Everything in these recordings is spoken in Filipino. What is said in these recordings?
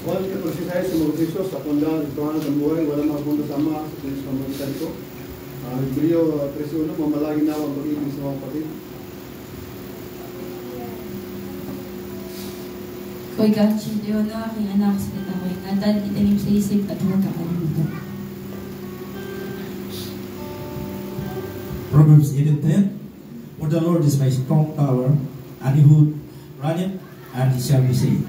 Wala ka pagsisaya sa mga Kristo sa kondang ituhan ng buhay, wala makapunta sama sa Kristo ng mga ito. Hebreo 13:1, mamalagi na ang pag-ibig sa mga kapatid. Ko'y gachin Diyo na aking anak sa kita ko'y ingatan, itanim sa isip at huwag kakalimutan. Proverbs 8:10. For the Lord is my strong tower, and he who runneth, and he shall be saved.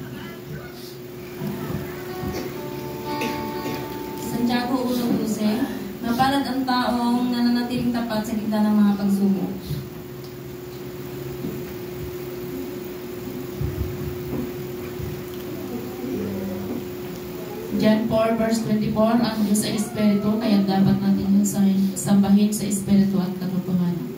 Santiago 1:12, mapalad ang taong nananatiling tapat sa gitna ng mga pagsubok. John 4:24, ang Diyos ay Espiritu, kaya dapat natin sambahin sa Espiritu at katotohanan.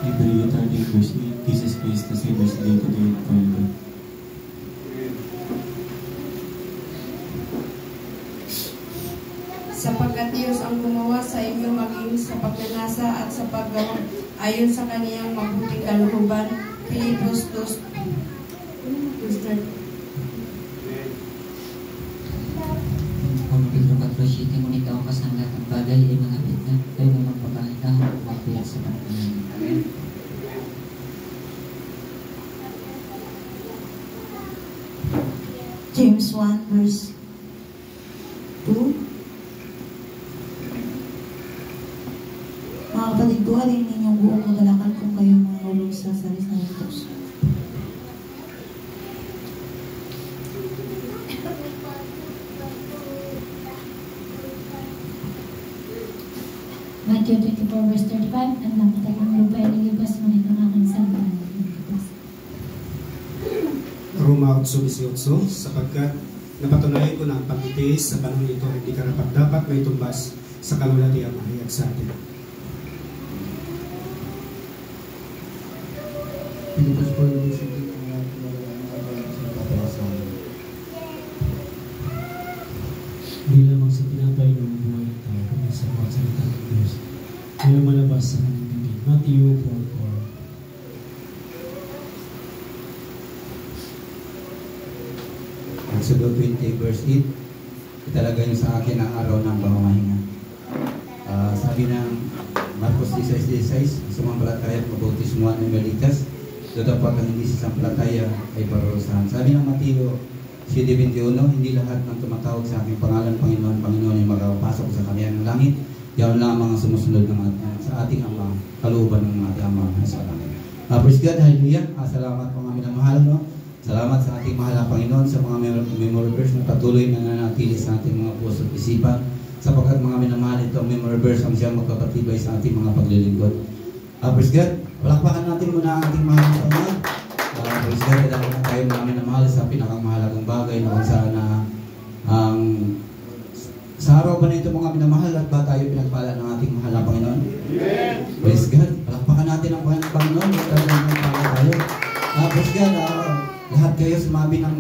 Hebreo 13:8, Jesus Christ the same yesterday, today, and forever. Sapagkat Diyos ang gumawa sa inyo maging sa pagnanasa at sa paggawa ayon sa kaniyang mabuting kalooban. Pilipos 2. Kung pinagpapasiti mo ikaw kasang lahat ng bagay ay malapit na, kayo na magpapahalahan at magpapayat sa pagkakas. Amen. James 1:2. Mga kapatid ko, alin ninyong buong kagalakan kung kayo mahulog sa salita ng Diyos. Matthew 24:35, ang nakita ng lupa ay nilibas mo nito ng aking salita. Roma 8:18, sapagkat napatunayan ko na ang pagtitiis sa panahon ito hindi karapat-dapat may tumbas sa kalulati ang mahayag sa atin. Pilipos 4:17, Hindi lamang sa tinapay ng buhay ng tao, kundi sa mga salita ng Diyos. May lumalabas sa kanyang bibig. Matthew 4:4. Exodus 20:8, italagay niyo sa akin ang araw ng pamamahinga. Sabi ng Marcos 16:16, sumampalataya at mabautismuhan ng maligtas, dapat ang hindi sasampalataya ay parurusahan. Sabi ng Mateo 7:21, hindi lahat ng tumatawag sa aking pangalan, Panginoon, Panginoon, ay makapasok sa kanilang langit. Yaon lamang ang sumusunod sa ating Ama, kalooban ng ating Ama sa langit. Praise God, hallelujah. Salamat po mga minamahal, no? Salamat sa ating mahal na Panginoon sa mga memory verse na patuloy na nananatili sa ating mga puso at isipan, sapagkat mga minamahal, ito ang memory verse ang siyang magkakatibay sa ating mga paglilingkod. Praise God. Palakpakan natin muna ang ating mahal na Panginoon. Praise God. Dahil na tayo mga minamahal sa pinakamahalagang bagay na kung saan na sa araw ba na ito mga minamahal at ba tayo pinagpala ng ating mahal na Panginoon? Amen. Praise God. Palakpakan natin ang Panginoon. Dahil nagpala tayo. Praise God. Lahat kayo sumabi ng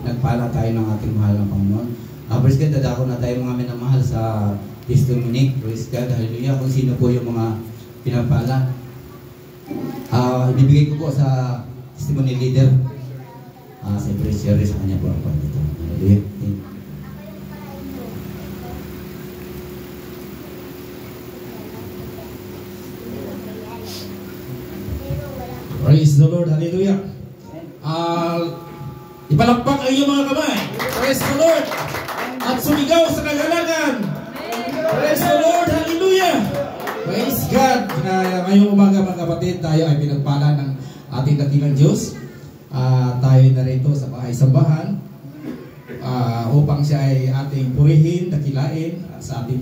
nagpala tayo ng ating mahal na Panginoon. Praise God. Dadako na tayo mga minamahal sa testimony. Praise God. Hallelujah. Kung sino po yung mga pinagpala. Ibibigay ko po sa testimony leader. Siyempre share sa kanya po ang pagkito. Hallelujah. Praise the Lord. Hallelujah. Ipalakpak ang iyong mga kamay. Praise the Lord. At sumigaw sa kagalakan. Praise the Lord. Hallelujah. Praise God. Ngayong umaga mga kapatid, tayo ay pinagpala ng ating dakilang Diyos. Tayo narito sa bahay-sambahan upang siya ay ating purihin, dakilain sa ating,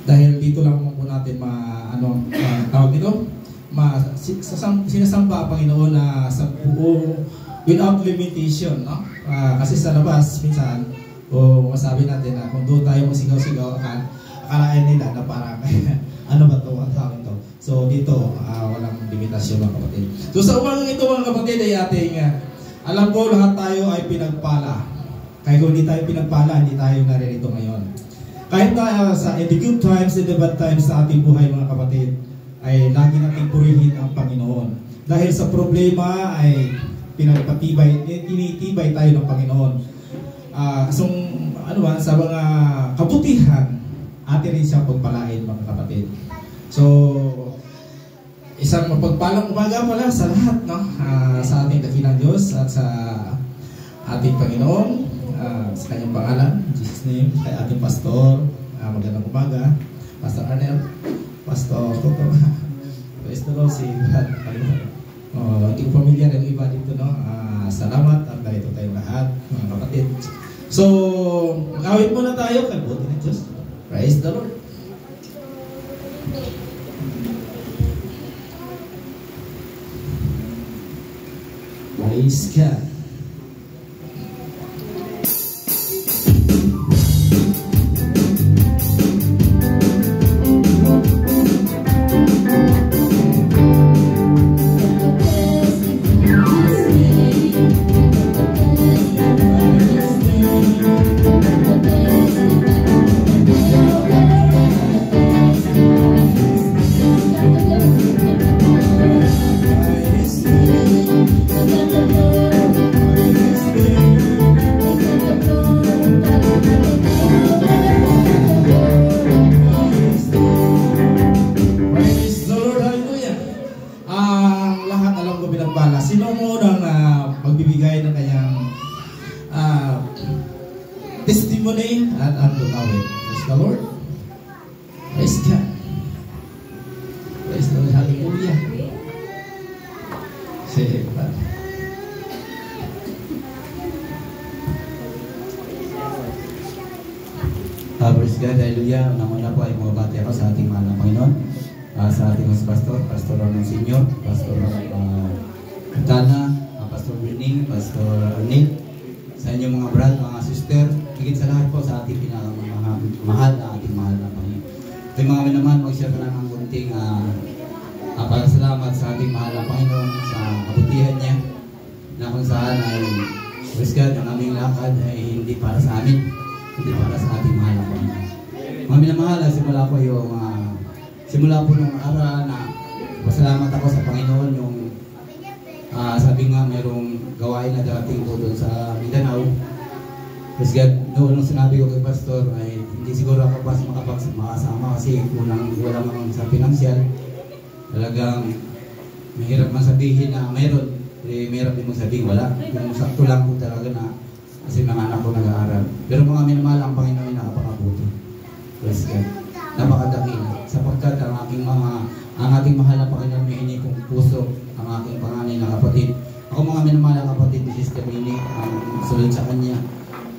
dahil dito lang po natin tawag dito, sinasamba ang Panginoon na sa buong without limitation, no? Kasi sa labas minsan masabi natin na kung doon tayo masigaw-sigaw, akalain nila na parang ano ba ito, ang tawag ito. So dito walang limitasyon mga kapatid. So sa umagang ito mga kapatid ay ating alam ko lahat tayo ay pinagpala. Kaya kung hindi tayo pinagpala, hindi tayo naririto ngayon. Kahit na in the good times and the bad times sa ating buhay mga kapatid, ay lagi nating purihin ang Panginoon. Dahil sa problema ay tinitibay tayo ng Panginoon. Sa mga kabutihan, atin rin siya pagpalain, mga kapatid. So, isang mapagpalang umaga pala sa lahat, no? Sa ating dakilang Diyos at sa ating Panginoon, sa kanyang pangalan, in Jesus' name, kay ating pastor, magandang umaga, Pastor Arnel, Pastor Toto, praise the Lord, si Brad, hindi ko pamilya ng iba dito, no? Salamat at narito tayong lahat, mga kapatid. So, mag-awit muna tayo kay buti ng Diyos. Praise the Lord. Praise God. Testimony at ang dumawin. Praise the Lord. Praise God. Praise the Lord. Hallelujah. Sige pa. Praise God. Hallelujah. Unang-una po ay bumabati ako sa ating mahal na Panginoon. Sa ating mas pastor, Pastor Ronald Senior, Pastor Katana, Pastor Brining, Pastor Arnel, sa inyong mga brad, mga sister, higit sa lahat po sa ating pinakamahal na Panginoon. Ito yung mga naman, mag-share ka lang ng kunting pagkasalamat sa ating mahal na Panginoon sa kabutihan niya, na kung saan ay, praise God, ang aming lakad ay hindi para sa amin, hindi para sa ating mahal na Panginoon. Mga minamahal, simula po nung araw na pasalamat ako sa Panginoon yung sabi nga mayroong gawain na darating po doon sa Mindanao. Praise God, noon nung sinabi ko kay Pastor ay hindi siguro ako pas makasama kasi unang wala naman sa pinansyal. Talagang mahirap man sabihin na mayroon, mahirap din mong sabihin wala. Yung sakto lang po talaga na kasi mga anak ko nag-aaral. Pero mga minamahal ang Panginoon ay nakapakabuti. Praise God, napakadakila sapagkat ang ating mahal na Panginoon may inikong puso ang aking panganay na kapatid. Ako mga minamahal na kapatid ni Sister Minnie, ang sunod sa kanya.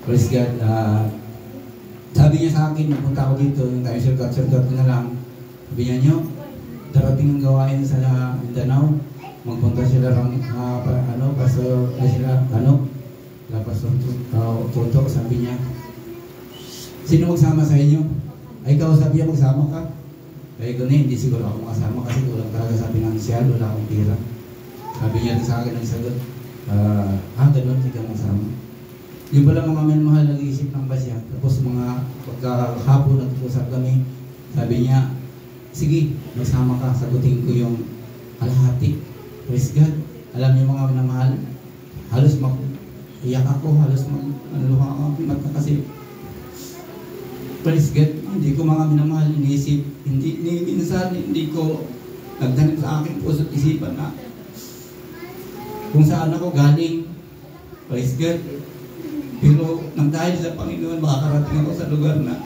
Praise God. Sabi niya sa akin, napunta ako dito, yung tayo surgat na lang. Sabi niya darating ang gawain sa Mindanao. Magpunta sila Pastor Toto, sabi niya. Sino magsama sa inyo? Ay, ikaw sabi niya magsama ka. Kaya gano'n, hindi siguro ako makasama kasi kulang talaga sa pinansyal, wala akong pira. Sabi niya sa akin, nagsagot, gano'n, hindi ka masama. Yung pala mga minamahal, nag-iisip ng basya. Tapos mga pagkahapon, nag-usap kami, sabi niya, sige, masama ka, sagutin ko yung kalahati. Praise God. Alam niyo mga minamahal, halos iyak ako, halos maluha ako, kasi praise God, hindi ko mga minamahal iniisip, minsan hindi ko nagdanim sa aking puso at isipan na kung saan ako galing. Praise God. Pero nang dahil sa Panginoon, makakarating ako sa lugar na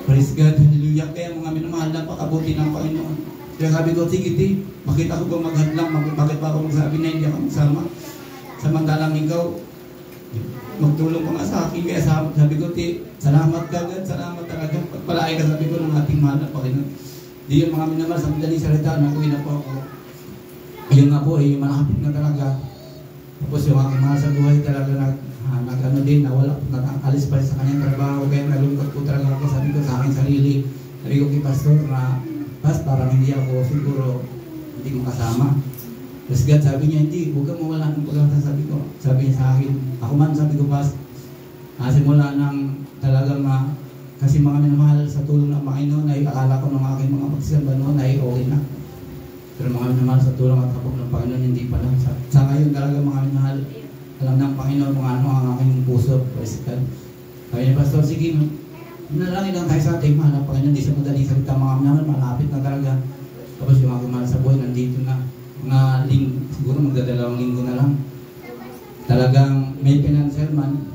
praise God, hallelujah. Kaya mga minamahal, napakabuti ng Panginoon. Kaya sabi ko, sige, bakit ako ba maghadlang? Bakit pa ako magsabi na hindi ako magsama? Samantalang ikaw, magtulong ka nga sa akin. Kaya sabi ko, salamat ka agad, salamat talaga. Pagpalaay ka, sabi ko, ng ating mahal na Panginoon. Di yung mga minamahal, sa madaling salita, nakuwi na po ako. Yun nga po, yung malapit na talaga. Tapos yung aking mahal sa buhay talaga nag-alis pa sa kanyang trabaho. Kaya nalungkot po talaga ako. Sabi ko sa aking sarili, sabi ko kay Pastor na, parang hindi ako siguro hindi mo kasama. Tapos God, sabi niya, hindi, huwag kang mawala ng pag-asa. Sabi niya sa akin, ako man, sabi ko, simula nang talagang kasi mga minamahal sa tulong ng Panginoon ay akala ko ng aking mga pagsamba noon ay okay na. Pero mga minamahal, sa tulong at kapag ng Panginoon, hindi pa lang. Sa ngayon talaga mga minamahal, alam ng Panginoon kung ano ang aking puso. Praise God. Kaya ni Pastor, sige, manalangin lang tayo sa ating mahal na Panginoon. Hindi sa madali salita mga minamahal, malapit na talaga. Tapos yung mga mahal sa buhay, nandito na. Mga siguro magdadalawang linggo na lang. Talagang may financial man.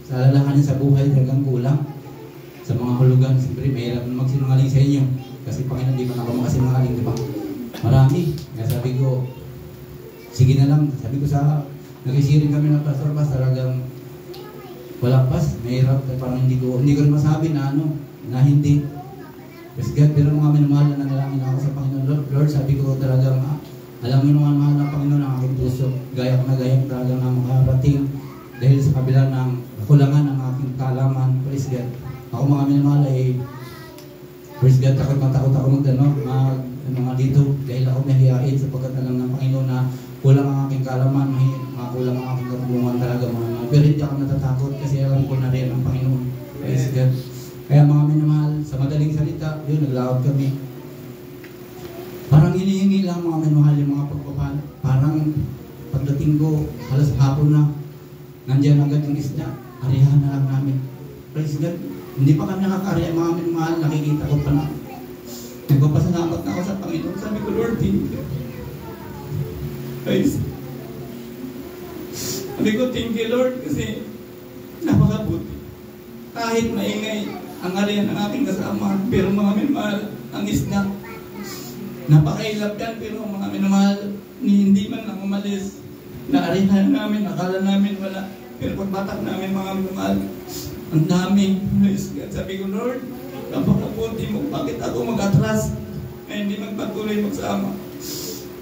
Sa alalahanin sa buhay, talagang kulang. Sa mga hulugan, siyempre, mahirap na magsinungaling sa inyo. Kasi Panginoon, di ba ako makasinungaling, di ba? Marami. Kaya sabi ko, sige na lang. Sabi ko sa, nag-isiring kami ng Pastor Bas, talagang wala pas, mahirap. Parang hindi ko rin masabi na na hindi. Kasi God, pero mga minamahal na nanalangin ako sa Panginoon. Lord, sabi ko talagang, alam mo naman mahal ng Panginoon ang aking puso. Gayak na gayak talaga ng makarating dahil sa kabila ng kulangan ng aking kaalaman. Praise God. Ako mga minamahal ay, praise God, takot ako mga dito dahil ako mahihain sapagkat alam ng Panginoon na kulang ang aking kaalaman, kulang ang aking karunungan talaga mga. Pero hindi ako natatakot kasi alam ko na rin ang Panginoon. Praise God. Kaya mga minamahal, sa madaling salita, yun, naglawad kami. Parang hinihingi lang mga minamahal yung mga pagpapal. Parang pagdating ko, halos hapon na, nandiyan agad yung isda, arihan na lang namin. Praise God. Hindi pa kami nakakariya mga minamahal, nakikita ko pa na. Nagpapasalamat na ako sa Panginoon. Sabi ko, Lord, thank you. Praise. Sabi ko, thank you, Lord, kasi napakabuti. Kahit maingay ang ariyan ng aking kasama, pero mga minamahal, ang isda. Napakailap yan, pero mga minamahal, hindi man lang umalis. Naarihan namin, akala namin wala. Pero pagbatak namin mga minamahal, ang dami. Sabi ko, Lord, napakabuti mo, bakit ako mag-atras na hindi magpatuloy magsama?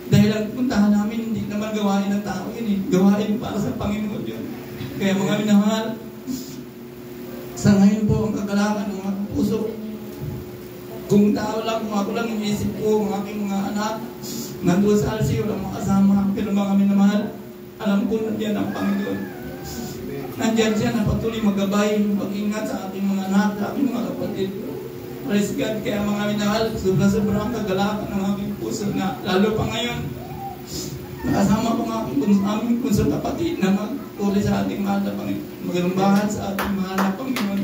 Dahil ang puntahan namin, hindi naman gawain ng tao yun eh. Gawain para sa Panginoon yun. Kaya mga minamahal, sa ngayon po ang kagalangan ng mga puso. Kung tao lang, kung ako lang iniisip ko, ang aking mga anak, nandun sa alsi, walang makasama. Pero mga minamahal, alam ko nandiyan ang Panginoon. Nandiyan siya na patuloy magabay, mag-ingat sa ating mga anak, sa ating mga kapatid. Praise God, kaya mga minamahal, sobrang kagalangan ng aking puso na lalo pa ngayon, nakasama ko nga aming puso kapatid na magtuloy sa ating mahal na Panginoon, maglumbahan sa ating mahal na Panginoon.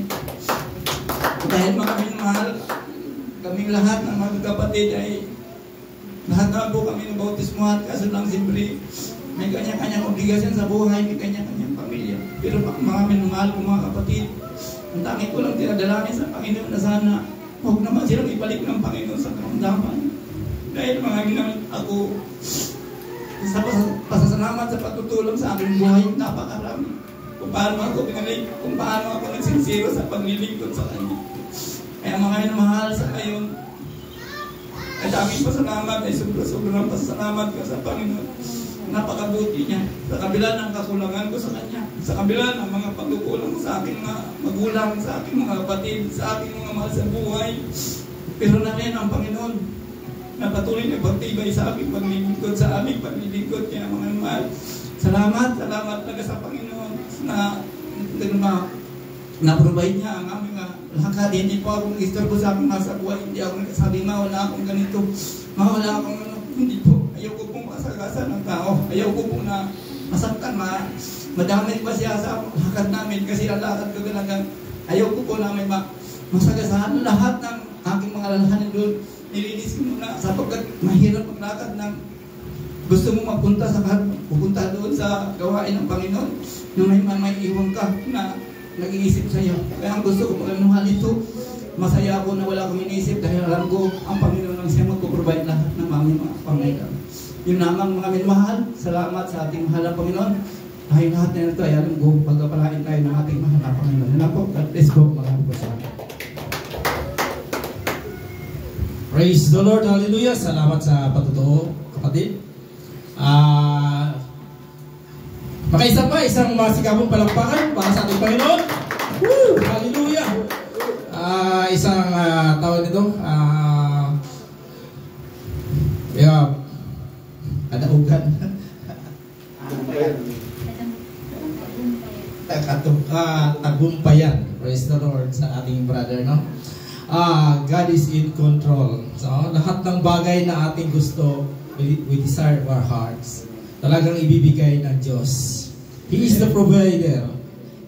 Dahil mga minamahal, kaming lahat ng mga kapatid ay lahat na po kami ng bautismuhan, kaso lang siyempre may kanya-kanyang obligasyon sa buhay, may kanya-kanyang pamilya. Pero mga minamahal ko mga kapatid, ang tangi ko lang tinadalangin sa Panginoon na sana huwag naman silang ibalik ng Panginoon sa karamdaman. Dahil mga minamahal ako, sa pasasalamat sa pagtutulong sa aking buhay, napakarami. Kung paano ako pinalik, kung paano ako nagsinsiro sa paglilingkod sa Kanya. Kaya mga minamahal sa ngayon, ay daming pasalamat, ay sobrang pasalamat ko sa Panginoon. Napakabuti niya. Sa kabila ng kakulangan ko sa Kanya, sa kabila ng mga pagkukulang sa aking mga magulang, sa aking mga kapatid, sa aking mga mahal sa buhay, pero na rin ang Panginoon na patuloy na pagtibay sa aming paglilingkod, sa aming paglilingkod. Kaya mga mahal, salamat talaga sa Panginoon na provide niya ang aming lakad. Hindi po ako nag-istorbo sa aking nasa buhay. Hindi ako nagsasabi, wala akong ganito, wala akong hindi po. Ayaw ko pong masagasan ng tao. Ayaw ko pong na masaktan, madamay pa siya sa lakad namin kasi ang lakad ko talagang ayaw ko po na may masagasahan lahat ng aking mga lalahanin doon. Nilinis ko muna sapagkat mahirap maglakad ng gusto mo pupunta doon sa gawain ng Panginoon na may iwan ka na nag-iisip sa iyo. Kaya ang gusto ko pag-anuhan ito, masaya ako na wala akong iniisip dahil alam ko ang Panginoon ang siya magpo-provide lahat ng aming mga pangailangan. Yun naman mga minamahal, salamat sa ating mahal na Panginoon. Dahil lahat na ito ay alam ko, pagkapalain tayo ng ating mahal na Panginoon. Yan po, God bless po, maraming po sa akin. Praise the Lord, hallelujah. Salamat sa patutuo, kapatid. Makaisa pa, isang masikapong palakpakan para sa ating Panginoon. Woo! Hallelujah! Isang tawag nito, kadaugan. Tagumpayan. Praise the Lord sa ating brother, no? God is in control. So, lahat ng bagay na ating gusto, we desire of our hearts, talagang ibibigay ng Diyos. He is the provider.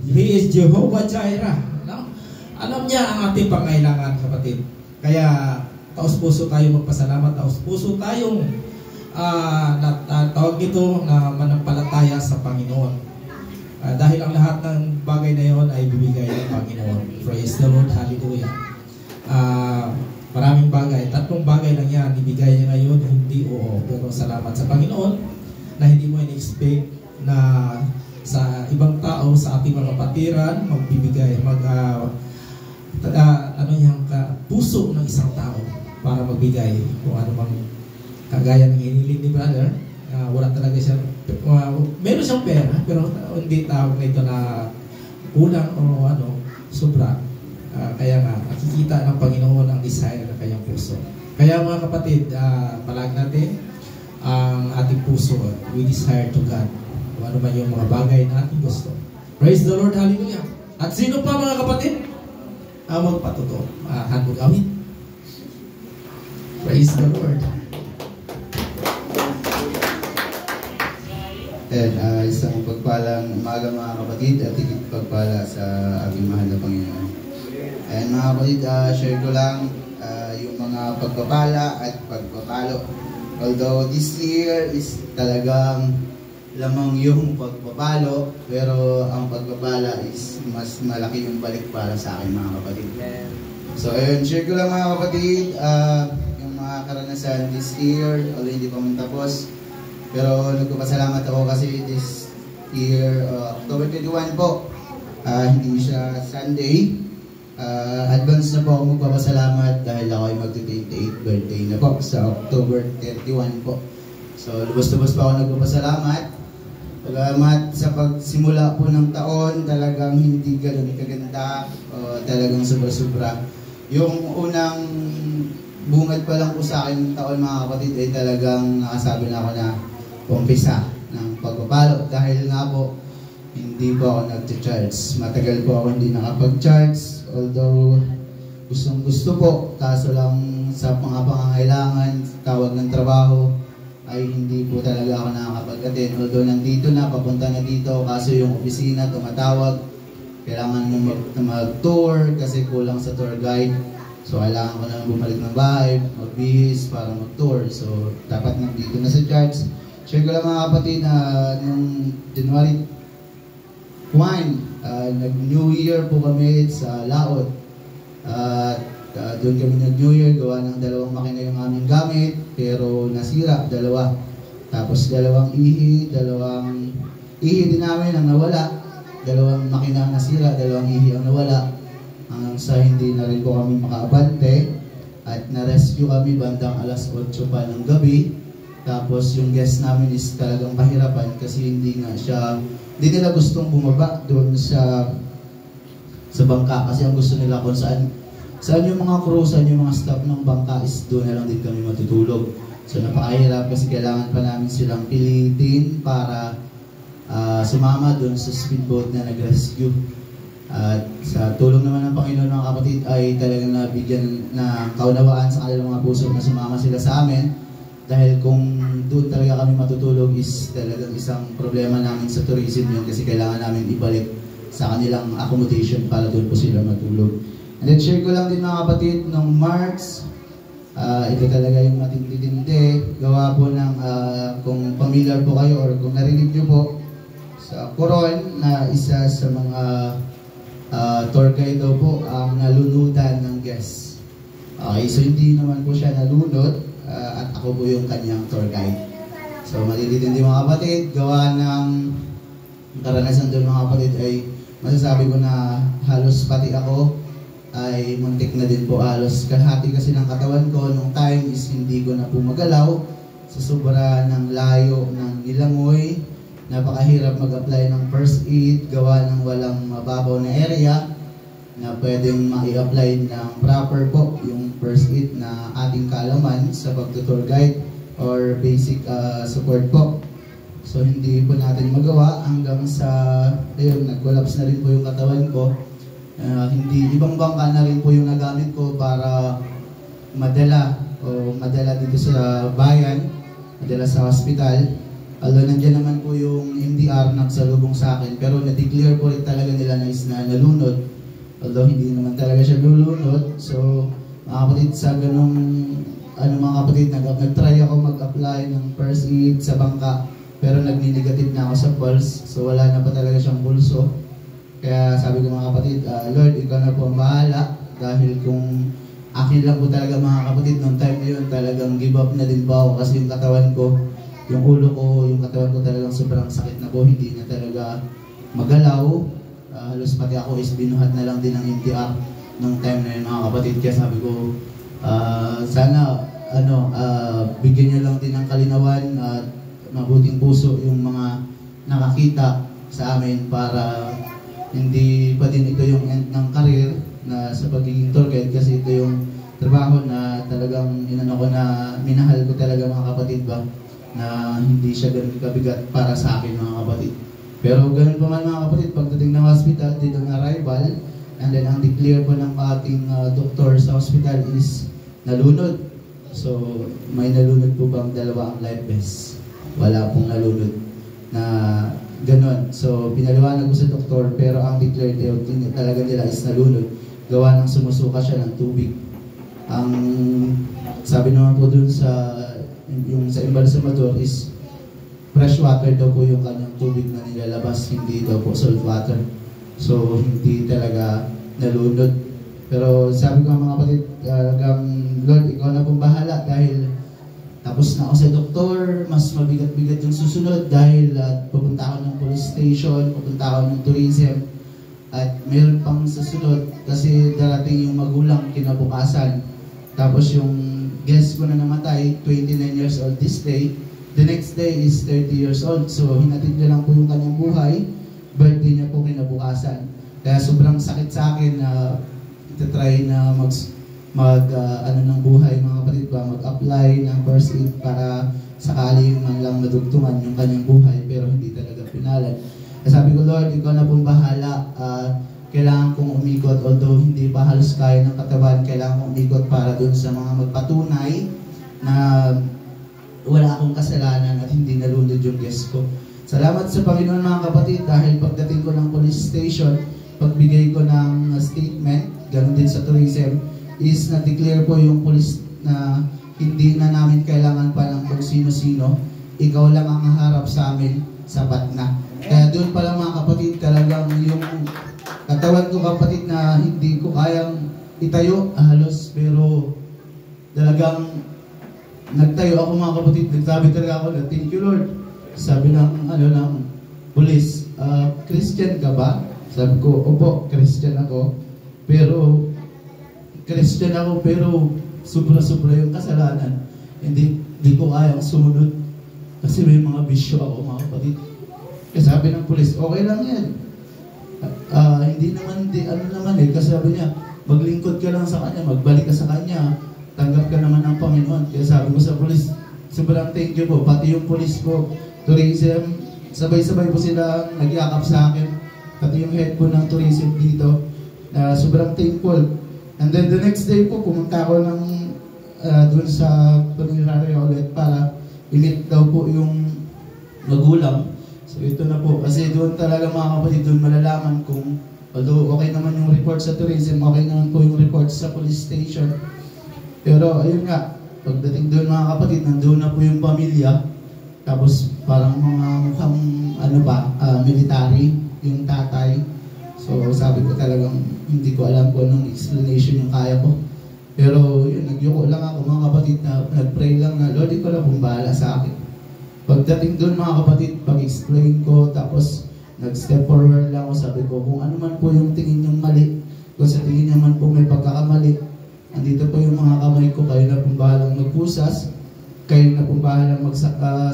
He is Jehovah Jireh. No? Alam niya ang ating pangailangan, kapatid. Kaya taos-puso tayo magpasalamat, taos-puso tayong tawag nito na manampalataya sa Panginoon. Dahil ang lahat ng bagay na yon ay bibigay ng Panginoon. Praise the Lord, hallelujah. Maraming bagay, 3 bagay lang yan, ibigay niya ngayon, hindi oo. Pero salamat sa Panginoon na hindi mo in-expect na sa ibang tao, sa ating mga kapatiran, magbibigay, puso ng isang tao para magbigay kung ano mang kagaya ng hiniling ni brother. Wala talaga siya, meron siyang pera, pero hindi tawag na ito na kulang o sobra. Kaya nga, nakikita ng Panginoon ang desire ng kanyang puso. Kaya mga kapatid, palag natin ang ating puso. We desire to God. Kung ano man yung mga bagay na ating gusto. Praise the Lord, hallelujah. At sino pa mga kapatid? Magpatuto. Handog awit. Praise the Lord. And isang pagpalang umaga mga kapatid at higit pagpala sa ating mahal na Panginoon. And mga kapatid, share ko lang yung mga pagpapala at pagpapalo. Although this year is talagang lamang yung pagpapalo, pero ang pagpapala is mas malaki yung balik para sa akin mga kapatid. So ayun, share ko lang mga kapatid yung mga karanasan this year, although hindi pa man tapos. Pero nagpapasalamat ako kasi this year, October 21 po, hindi siya Sunday. Advance na po ako magpapasalamat dahil ako ay mag-28 birthday na po sa October 31 po. So lubos-lubos pa ako nagpapasalamat. Salamat sa pagsimula po ng taon, talagang hindi ganoon kaganda, talagang sobra-sobra. Yung unang bungad pa lang po sa akin ng taon mga kapatid ay talagang nakasabi na ako na umpisa ng pagpapalo dahil nga po hindi po ako nag-charge. Matagal po ako hindi nakapag-charge. Although gustong gusto po, kaso lang sa mga pangangailangan, tawag ng trabaho, ay hindi po talaga ako nakakapag-attend. Although nandito na, papunta na dito, kaso yung opisina tumatawag, kailangan mo mag-tour kasi kulang sa tour guide. So kailangan ko na bumalik ng bahay, magbihis para mag-tour. So dapat nandito na sa charge. Share ko lang mga kapatid na nung January 1, nag-New Year po kami sa Laot. Doon kami nag-New Year, gawa ng 2 makina yung aming gamit, pero nasira, 2. Tapos 2 ihi din namin ang nawala. 2 makina ang nasira, 2 ihi ang nawala. Hanggang sa hindi na rin po kami makaabante. At na-rescue kami bandang alas 8 pa ng gabi. Tapos yung guest namin is talagang pahirapan kasi hindi nila gustong bumaba doon sa bangka kasi ang gusto nila kung saan yung mga crew, saan yung mga staff ng bangka is doon na lang din kami matutulog. So napakahirap kasi kailangan pa namin silang pilitin para sumama doon sa speedboat na nag-rescue. At sa tulong naman ng Panginoon mga kapatid ay talagang nabigyan na kaunawaan sa kanilang mga puso na sumama sila sa amin. Dahil kung doon talaga kami matutulog is talagang isang problema namin sa tourism yun kasi kailangan namin ibalik sa kanilang accommodation para doon po sila matulog. And then share ko lang din mga kapatid, nung March, ito talaga yung matindi-tindi. Gawa po ng, kung familiar po kayo or kung narinig nyo po, sa Coron na isa sa mga tour guide daw po ang nalunutan ng guests. Okay, so hindi naman po siya nalunod. At ako po yung kanyang tour guide. So matitindi mga kapatid, gawa ng karanasan doon mga kapatid ay masasabi ko na halos pati ako ay muntik na din po, halos kalahati kasi ng katawan ko nung time is hindi ko na po magalaw sa sobra ng layo ng nilangoy. Napakahirap mag-apply ng first aid, gawa ng walang mababaw na area na pwedeng ma-i-apply ng proper po yung first aid na ating kaalaman sa pag-tour guide or basic support po. So hindi po natin magawa hanggang sa ayun, nag-collapse na rin po yung katawan ko. Hindi ibang bangka na rin po yung nagamit ko para madala dito sa bayan. madala sa hospital. Although nandiyan naman po yung MDR nagsalubong sa akin, pero na-declare po rin talaga nila na is na nalunod. Although hindi naman talaga siya lulunod. So mga kapatid, sa ganung mga kapatid, nag-try ako mag-apply ng first aid sa bangka, pero nagni-negative na ako sa pulse, so wala na pa talaga siyang pulso. Kaya sabi ko mga kapatid, Lord, ikaw na po ang bahala, dahil kung akin lang po talaga mga kapatid, noong time na yun talagang give up na din po ako, kasi yung katawan ko, yung ulo ko, yung katawan ko talagang sobrang sakit na po, hindi na talaga magalaw. Halos pati ako is binuhat na lang din ng MTR nung time na yun mga kapatid. Kaya sabi ko, sana bigyan niyo lang din ng kalinawan at mabuting puso yung mga nakakita sa amin, para hindi pa din ito yung end ng career na sa pagiging tour guide, kasi ito yung trabaho na talagang minahal ko talaga mga kapatid ba, na hindi siya ganun kabigat para sa akin mga kapatid. Pero ganun pa man mga kapatid, pagdating ng hospital, dito ng arrival, and then ang declare po ng ating doktor sa hospital is nalunod. So may nalunod po bang dalawa ang life vest? Wala pong nalunod na ganun. So pinaliwanag ko sa doktor, pero ang declared talaga nila is nalunod, gawa ng sumusuka siya ng tubig. Ang sabi naman po dun sa embalsamador is fresh water daw po yung kanyang tubig na nilalabas, hindi daw po salt water. So hindi talaga nalunod. Pero sabi ko mga kapatid, talagang Lord, ikaw na pong bahala, dahil tapos na ako sa doktor, mas mabigat-bigat yung susunod, dahil pupunta ako ng police station, pupunta ako ng tourism, at mayroon pang susunod kasi darating yung magulang kinabukasan. Tapos yung guest ko na namatay, 29 years old this day, the next day is 30 years old. So hinatid niya lang po yung kanyang buhay, birthday niya po kinabukasan. Kaya sobrang sakit sa akin na try na ng buhay mga kapatid ba, mag-apply ng first aid para sakali man lang nadugtungan yung kanyang buhay, pero hindi talaga pinalan. Sabi ko, Lord, ikaw na pong bahala. Kailangan kong umikot, although hindi pa halos kaya ng katawan, kailangan kong umikot para dun sa mga magpatunay na wala akong kasalanan at hindi nalunod yung guest ko. Salamat sa Panginoon mga kapatid, dahil pagdating ko ng police station, pagbigay ko ng statement, ganoon din sa tourism, is na-declare po yung police na hindi na namin kailangan pa ng kung sino-sino, ikaw lang ang harap sa amin, sapat na. Kaya doon pala mga kapatid, talagang yung katawan ko kapatid na hindi ko kayang itayo halos, pero talagang nagtayo ako mga kapatid. Nagsabi talaga ako na thank you Lord. Sabi ng police, Christian ka ba? Sabi ko, opo, Christian ako, pero sobra-sobra yung kasalanan. Hindi ko kayang sumunod kasi may mga bisyo ako mga kapatid. Kaya sabi ng pulis, okay lang yan. Kasi sabi niya, maglingkod ka lang sa kanya, magbalik ka sa kanya, tanggap ka naman ng Panginoon. Kaya sabi ko sa pulis, sobrang thank you po. Pati yung pulis po, tourism, sabay-sabay po sila nagyakap sa akin. Pati yung head po ng tourism dito, sobrang thankful. And then the next day po, pumunta ako dun sa Punerarya ulit para i-meet daw po yung magulang. So ito na po, kasi doon talaga mga kapatid, doon malalaman kung, although okay naman yung report sa tourism, okay naman po yung report sa police station. Pero ayun nga, pagdating doon mga kapatid, nandun na po yung pamilya. Tapos parang mga mukhang military, yung tatay. So sabi ko talagang hindi ko alam kung anong explanation yung kaya ko. Pero yun, nagyuko lang ako mga kapatid na nag-pray lang na Lord, ikaw lang kung bahala sa akin. Pagdating doon mga kapatid, pag-explain ko, tapos nag-step forward lang ako, sabi ko kung ano man po yung tingin yung mali, kung sa tingin naman po may pagkakamali, andito po yung mga kamay ko, kayo na pong bahalang magpusas, kayo na pong bahalang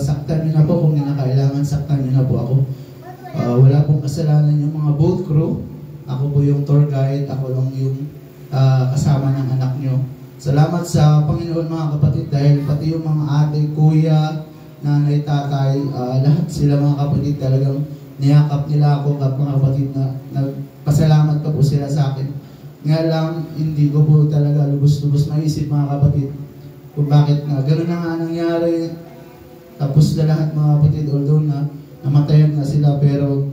saktan nyo na po kung kailangan saktan nyo na po ako. Wala pong kasalanan yung mga boat crew. Ako po yung tour guide, ako lang yung kasama ng anak nyo. Salamat sa Panginoon mga kapatid, dahil pati yung mga ate, kuya, nanay, tatay, lahat sila mga kapatid talagang niyakap nila ako mga kapatid na nagpasalamat pa po sila sa akin. Nga lang, hindi ko po talaga lubos-lubos maisip mga kapatid kung bakit na gano'n na nga nangyari. Tapos na lahat mga kapatid, although na namatayan nga sila, pero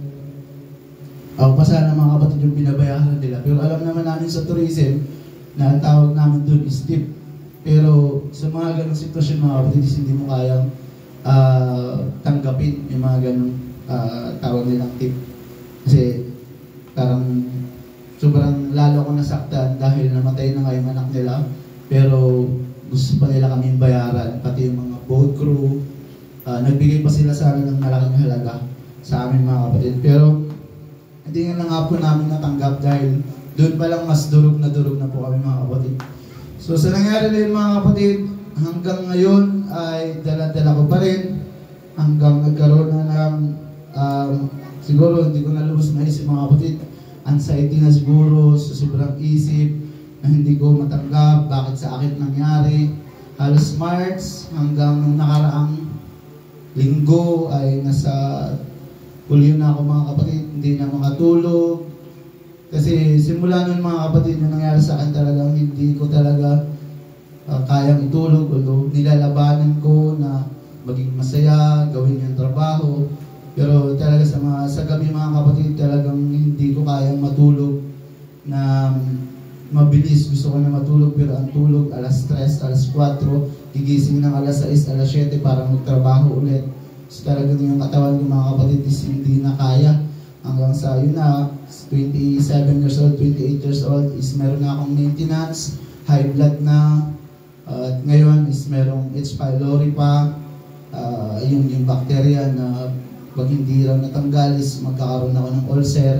ako pa sana mga kapatid yung binabayaran nila. Pero alam naman namin sa tourism na ang tawag namin doon is tip. Pero sa mga ganong sitwasyon mga kapatid, hindi mo kayang tanggapin yung mga ganong tawag nilang tip. Kasi parang sobrang lalo ko nasaktan dahil namatay na nga yung anak nila. Pero gusto pa nila kaming bayaran, pati yung mga boat crew. Nagbigay pa sila sa amin ng malaking halaga sa amin mga kapatid. Pero hindi nga po namin natanggap dahil doon pa lang mas durog na po kami mga kapatid. So sa nangyari na yun mga kapatid, hanggang ngayon ay dala-dala ko pa rin hanggang nagkaroon na ng siguro hindi ko na lubos maisip mga kapatid, anxiety na siguro sa sobrang isip na hindi ko matanggap bakit sa akin nangyari. Halos March hanggang nung nakaraang linggo ay nasa pulyo na ako mga kapatid, hindi na makatulog. Kasi simula nun mga kapatid, yung nangyari sa akin talagang hindi ko talaga kayang itulog. Although nilalabanan ko na maging masaya, gawin yung trabaho. Pero talaga sa gabi mga kapatid, talagang hindi ko kayang matulog na mabilis. Gusto ko na matulog pero ang tulog alas 3, alas 4, gigising ng alas 6, alas 7 para magtrabaho ulit. So talaga yung katawan ng mga kapatid is hindi na kaya. Hanggang sa yun na, 27 years old, 28 years old is meron na akong maintenance, high blood na, at ngayon is merong H. pylori pa, yung bacteria na pag hindi raw natanggal is magkakaroon ako ng ulcer,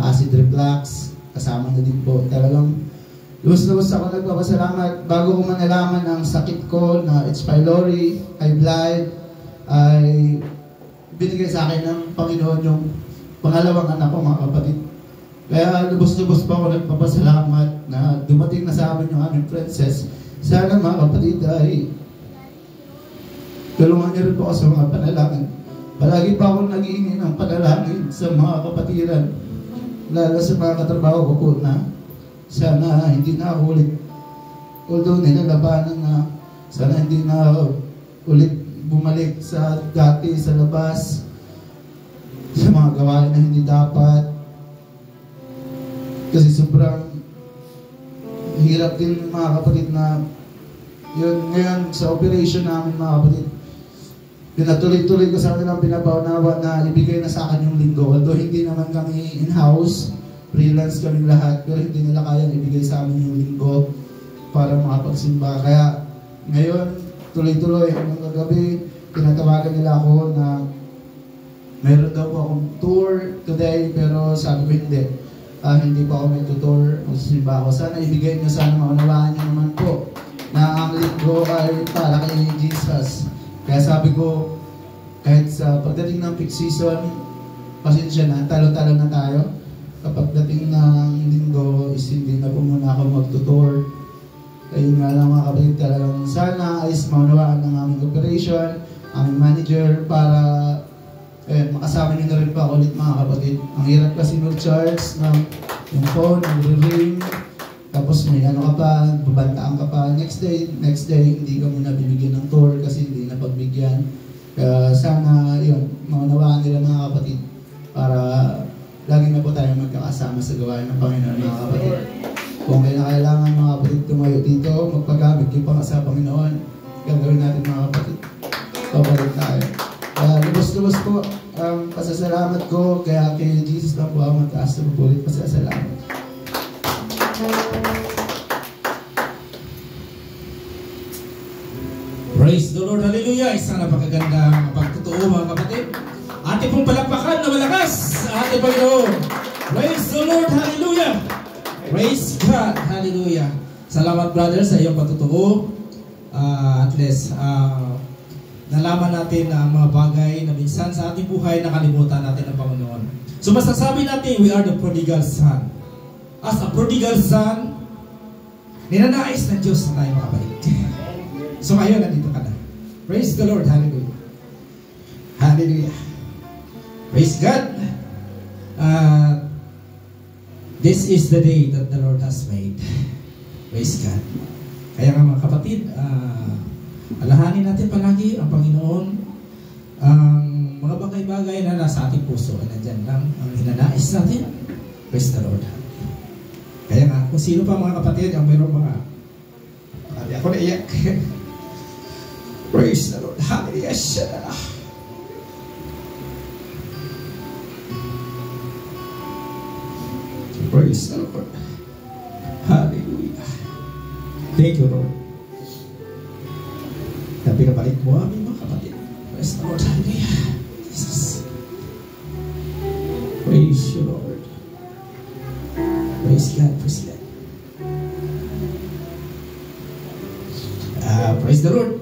acid reflux, kasama na din po. Talagang lubos-lubos ako nagpapasalamat. Bago ko manalaman ang sakit ko na H. pylori, high blood, ay binigay sa akin ng Panginoon yung pangalawang anak ko mga kapatid. Kaya lubos-lubos pa ako nagpapasalamat na dumating na sa amin yung aming princess. Sana mga kapatid ay tulungan niyo rin po ako sa mga panalangin. Palagi pa ako nag-iingin ng panalangin sa mga kapatiran, lalo sa mga katrabaho ko po na sana hindi na ako ulit, although nilalabanan na, sana hindi na ulit bumalik sa dati sa labas, sa mga gawain na hindi dapat. Kasi sobrang hirap din mga kapatid na yun ngayon sa operation namin mga kapatid. Pinatuloy-tuloy ko sa kanilang pinapaunawa na ibigay na sa akin yung linggo. Although hindi naman kami in-house, freelance kami lahat, pero hindi nila kayang ibigay sa amin yung linggo para makapagsimba. Kaya ngayon, tuloy-tuloy hanggang kagabi, tinatawagan nila ako na meron daw po akong tour today, pero sabi ko hindi. Hindi pa ako may tutor, magsisimba ako. Sana ibigay nyo, sana maunawaan nyo naman po na ang linggo ay para kay Jesus. Kaya sabi ko, kahit sa pagdating ng peak season, pasensya na, talo-talo na tayo. Kapag dating ng linggo, is hindi na po muna ako magtutor. Ayun nga lang mga kapatid, talagang sana ay maunawaan ng aming operation, aming manager, para makasama nyo na rin pa ulit mga kapatid. Ang hirap kasi mag-charge ng yung phone, nag-ring, tapos may ano ka pa, babantaan ka pa. Next day, hindi ka muna bibigyan ng tour kasi hindi na pagbigyan. Kaya sana yun, maunawaan nila mga kapatid para lagi na po tayo magkakasama sa gawain ng Panginoon mga kapatid. Kung kailangan mga kapatid tumayo dito, magpagamit yung pa sa Panginoon, gagawin natin mga kapatid. Papalit tayo. Lubos-lubos po ang pasasalamat ko, kaya kay Jesus lang po ang mataas na pupulit pasasalamat. Praise the Lord, hallelujah! Isang napakagandang pagtotoo mga kapatid. Ating pong palakpakan na malakas sa ating Panginoon. Praise the Lord, hallelujah! Praise God, hallelujah! Salamat brother sa iyong pagtotoo. At least, nalaman natin ang mga bagay na minsan sa ating buhay nakalimutan natin ang Panginoon. So masasabi natin, we are the prodigal son. As a prodigal son, ninanais ng Diyos na tayo makabalik. So ngayon, nandito ka na. Praise the Lord. Hallelujah. Hallelujah. Praise God. This is the day that the Lord has made. Praise God. Kaya nga mga kapatid, Alahanin natin palagi ang Panginoon. Ang mga bagay-bagay na nasa ating puso ay nandyan lang ang hinanais natin. Praise the Lord. Kaya nga, kung sino pa mga kapatid ang mayroong mga kaya ako naiyak. Praise the Lord. Hallelujah. Praise the Lord. Hallelujah. Thank you, Lord. Tapi kabalik mo aming mga kapatid. Praise the Lord. Hallelujah. Jesus. Praise you, Lord. Praise God. Praise God. Praise the Lord.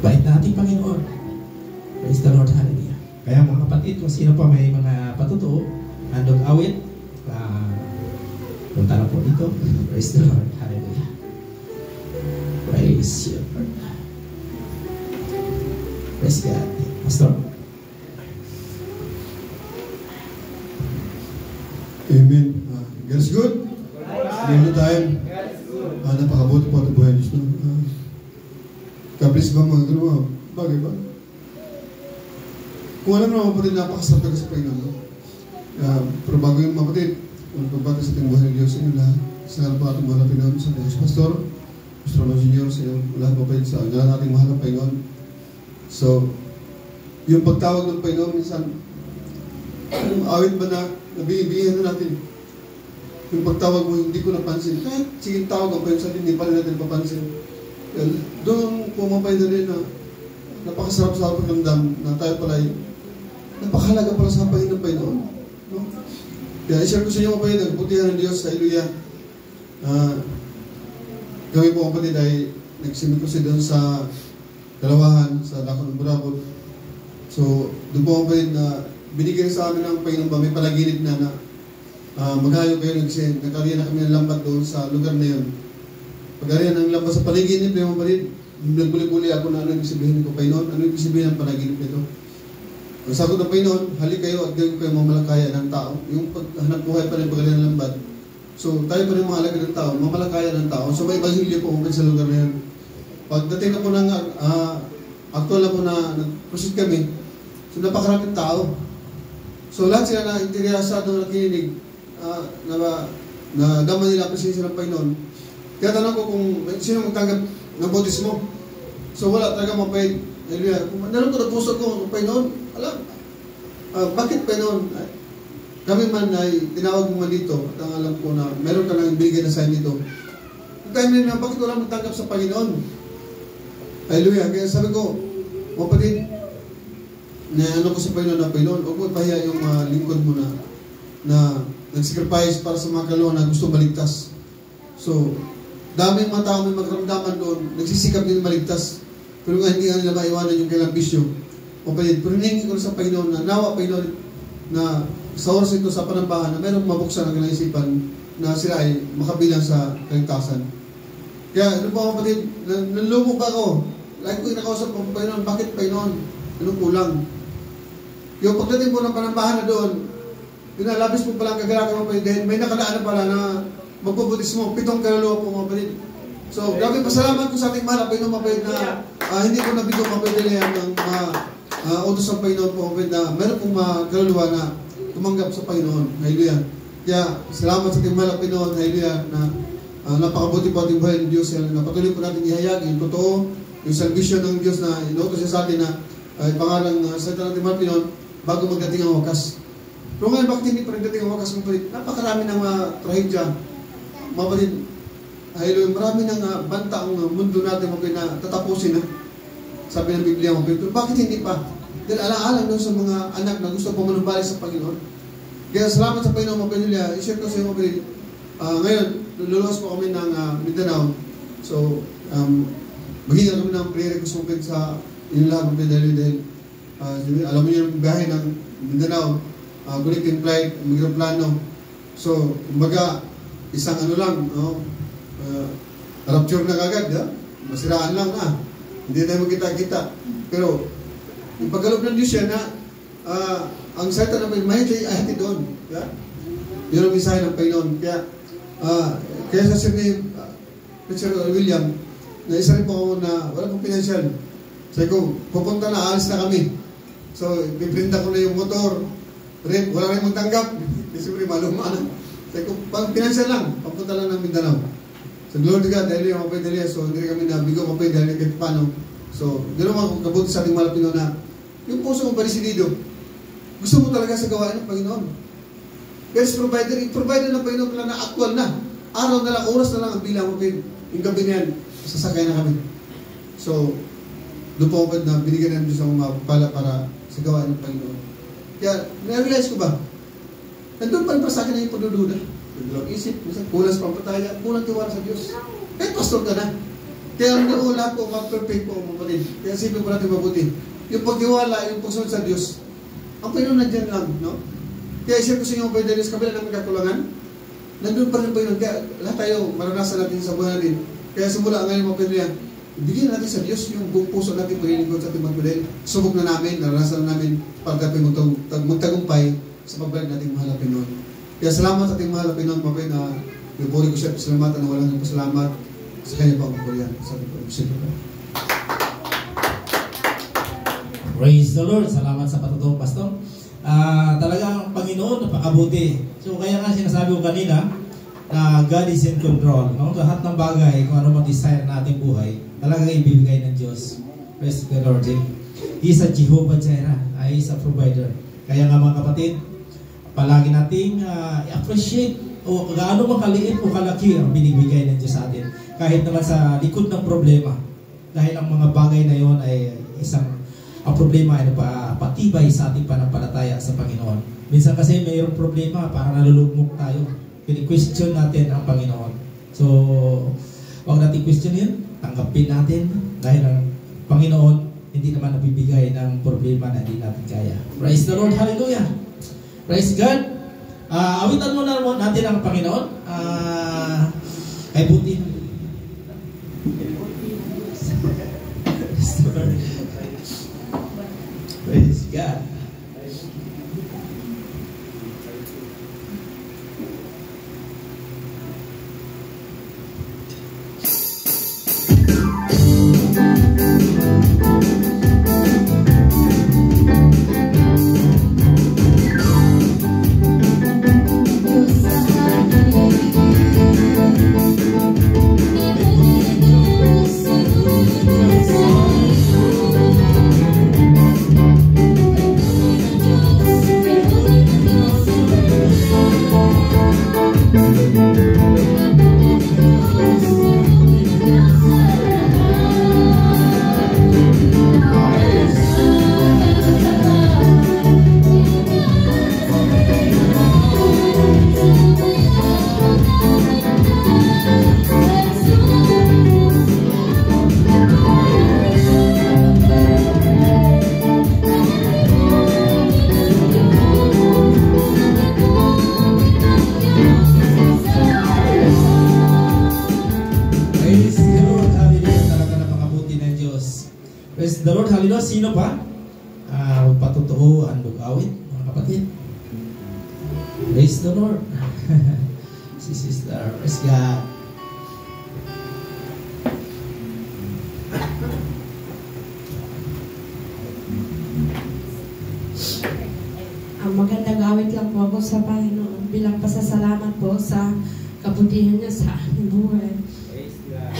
Bait na ating Panginoon. Praise the Lord. Hallelujah. Kaya mga kapatid, kung sino pa may mga patutuo, andong awit, punta na po dito. Praise the Lord. Hallelujah. Praise you, Lord. Praise God. Pastor. Amen. God's good. All the time. Napakabuti po ito buhay Diyos. Kablis ba mga gano'n? Bagay ba? Kung alam na kapatid, napakasarap ka sa Panginoon. Pero bago yung kapatid, kung pagbati sa ating buhay ng Diyos sa inyo lahat, sa harap ating mahal na Panginoon, sa Diyos Pastor, Pastor Ron Jr., sa inyo lahat kapatid, sa ngalan nating mahal na Panginoon. So, yung pagtawag ng Panginoon, minsan, yung awit ba na nabibigyan na natin? Yung pagtawag mo, hindi ko napansin. Kahit sige tawag ang Panginoon sa atin, hindi pala natin napapansin. Doon pumapay na rin na napakasarap sa pagramdam na tayo pala ay napakahalaga pala sa hapagin ng Panginoon. No? Kaya i-share ko sa inyo kapatid, nagbutihan ng Diyos. Hallelujah. Kami po kapatid ay nagsimik ko siya doon sa Dalawahan, sa Dakon ng Burabot. So, doon po kapatid na binigyan sa amin ng Panginoon ba, may palaginip na maghayo kayo nagkariyan na kami ng lambat doon sa lugar na yun. Pagkariyan ng lambat sa palaginip na yung kapatid, nagbuli-buli ako na ano yung sabihin ko, Panginoon, ano yung sabihin ng palaginip nito? Ang sagot ng Panginoon, halik kayo at gawin ko yung mamalakaya ng tao. Yung paghanap buhay pa rin pagkariyan ng lambat. So, tayo pa rin mga alaga ng tao, mamalakaya ng tao. So, may ebanghelyo po sa lugar na yun. Pagdating na po ng actual na po na nag-proceed kami, so napakaraming tao. So, lahat sila na interesado na nakinig, na daman nila presensya ng Panginoon. Kaya tanong ko kung sino magtanggap ng bautismo. So wala talaga mapahid. Hallelujah. Kung naroon ko na puso ko, Panginoon, alam, bakit Panginoon? Kami man ay tinawag mo man dito at ang alam ko na meron ka lang ibigay na sign dito. Kaya na bakit wala magtanggap sa Panginoon? Hallelujah. Kaya sabi ko, kapatid, na ano ko sa Panginoon na Panginoon, huwag mo ipahiya yung lingkod mo na nag-sacrifice para sa mga kaluluwa na gusto maligtas. So, daming mga tao may magramdaman doon, nagsisikap din maligtas. Pero nga hindi nga nila maiwanan yung kailang bisyo. O pwede, pero hiningi ko sa Panginoon na nawa Panginoon na sa oras ito sa panambahan na mayroong mabuksan ang kanilang isipan na sila ay makabilang sa kaligtasan. Kaya, ano po kapatid, nanlumog ako. Like ko inakausap ko, Panginoon, bakit Panginoon? Anong kulang? Yung pagdating po ng panambahan na doon, pinalabis po palang kagalakan mo dahil may nakalaan na pala na magpubutismo, 7 kaluluwa po mga kapatid. So, grabe pasalamat ko sa ating mahal, Panginoon mapahid na hindi ko nabito mapahid ng mga utos ng Panginoon po mapahid na meron pong mga kaluluwa na tumanggap sa Panginoon. Hallelujah. Kaya, salamat sa ating mahal, Panginoon. Hallelujah. Na napakabuti po ating buhay ng Diyos. Na patuloy po natin ihayag yung totoo, yung salvation ng Diyos na inuutos siya sa atin na pangalang sa ating mahal, Panginoon, bago magdating ang wakas. Pero ngayon, bakit hindi pa rin dating ang wakas ng palit? Napakarami ng mga trahedya. Mga palit, marami ng banta ang mundo natin na tatapusin na. Sabi ng Biblia, mga palit. Pero bakit hindi pa? Dahil alang-alang doon sa mga anak na gusto po manumbalik sa Panginoon. Kaya salamat sa Panginoon, mga palit. I-share ko sa iyo, mga palit. Ngayon, luluwas po kami ng Mindanao. So, maghinga kami ng prayer request mga palit sa inyo lahat, mga palit. Dahil alam mo yung biyahe ng Mindanao, connecting flight, mayroong plano. So, kumbaga, isang ano lang, rapture na kagad, masiraan lang na. Hindi tayo magkita-kita. Pero, yung pagkaloob ng Diyos yan na, ang salita na may mahit ay ahati doon. Yun ang mensahe ng Panginoon. Kaya, Kaya sa sir ni Richard William, na isa rin po ako na wala pong financial. Sabi ko, pupunta na, aalis na kami. So, piprinta ko na yung motor. Wala rin mong tanggap. Siyempre, maluma na. Sabi ko, pag financial lang, papunta lang ng Mindanao. So, glory to God, dahil yung mapay dali. So, hindi kami nabigo mapay dali kahit paano. So, doon naman kabuti sa ating Malapino na yung puso mong parisidido. Gusto mo talaga sa gawain ng Panginoon. Yes, provider ng Panginoon pala na actual na. Araw na lang, oras na lang ang bilang mo. Yung gabi na yan, sasakay na kami. So, doon po ako na binigyan ng Diyos ang mapapala para sa gawain ng Panginoon. Kaya, na-realize ko ba, nandun pa rin pa sa akin na yung pagdududa. Dalawang isip, kulang sa pampataya, kulang tiwala sa Diyos. Eh, pastor ka na. Kaya hindi ko lahat po mag-perfect po, mga kapatid. Kaya sipin po natin mabuti. Yung pagtiwala, yung pagsunod sa Diyos, ang Panginoon nandiyan lang, no? Kaya share ko sa inyo, Panginoon, sa kabila ng kakulangan, nandun pa rin Panginoon. Kaya lahat tayo, maranasan natin sa buhay natin. Kaya simula ngayon, mga Panginoon, bigyan natin sa Diyos yung buong puso natin maglilingkod sa ating magpudel. Subok na namin, naranasan na namin para tayo magtagumpay sa pagbalik nating mahal na Pinoon. Kaya salamat sa ating mahal na Pinoon, mga Pinoon, na puri ko siya, pasalamatan na walang pasalamat sa kanya pa magpuriyan. Sabi ko, praise the Lord. Salamat sa patutong, Pastor. Talagang Panginoon, napakabuti. So kaya nga sinasabi ko kanina, na God is in control. No? Lahat ng bagay, kung ano mag-desire na ating buhay, talagang ibibigay ng Diyos. Praise the Lord. He is a Jehovah Jireh. He is a provider. Kaya nga mga kapatid, palagi nating i-appreciate o gaano makaliit o kalaki ang binibigay ng Diyos sa atin. Kahit naman sa likod ng problema. Dahil ang mga bagay na yon ay ang problema ay patibay sa ating panampalataya sa Panginoon. Minsan kasi mayroong problema, parang nalulugmok tayo. Pini-question natin ang Panginoon. So, huwag natin question yun. Tanggapin natin dahil ang Panginoon hindi naman nabibigay ng problema na hindi natin kaya. Praise the Lord. Hallelujah. Praise God. Awitan mo na natin ang Panginoon. Kay buti. Praise God. Praise the Lord, hallelujah. Sino pa? Patotoo ang lugawit, mga kapatid. Praise the Lord. Si Sister, praise God. Magandang awit lang po ako sa Panginoon bilang pasasalamat po sa kabutihan niya sa aking buhay. Praise God.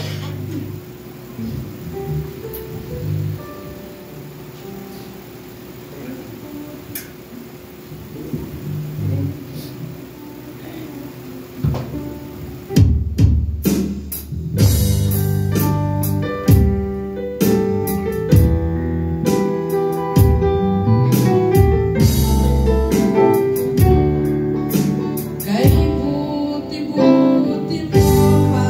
Kay buti-buti mo pa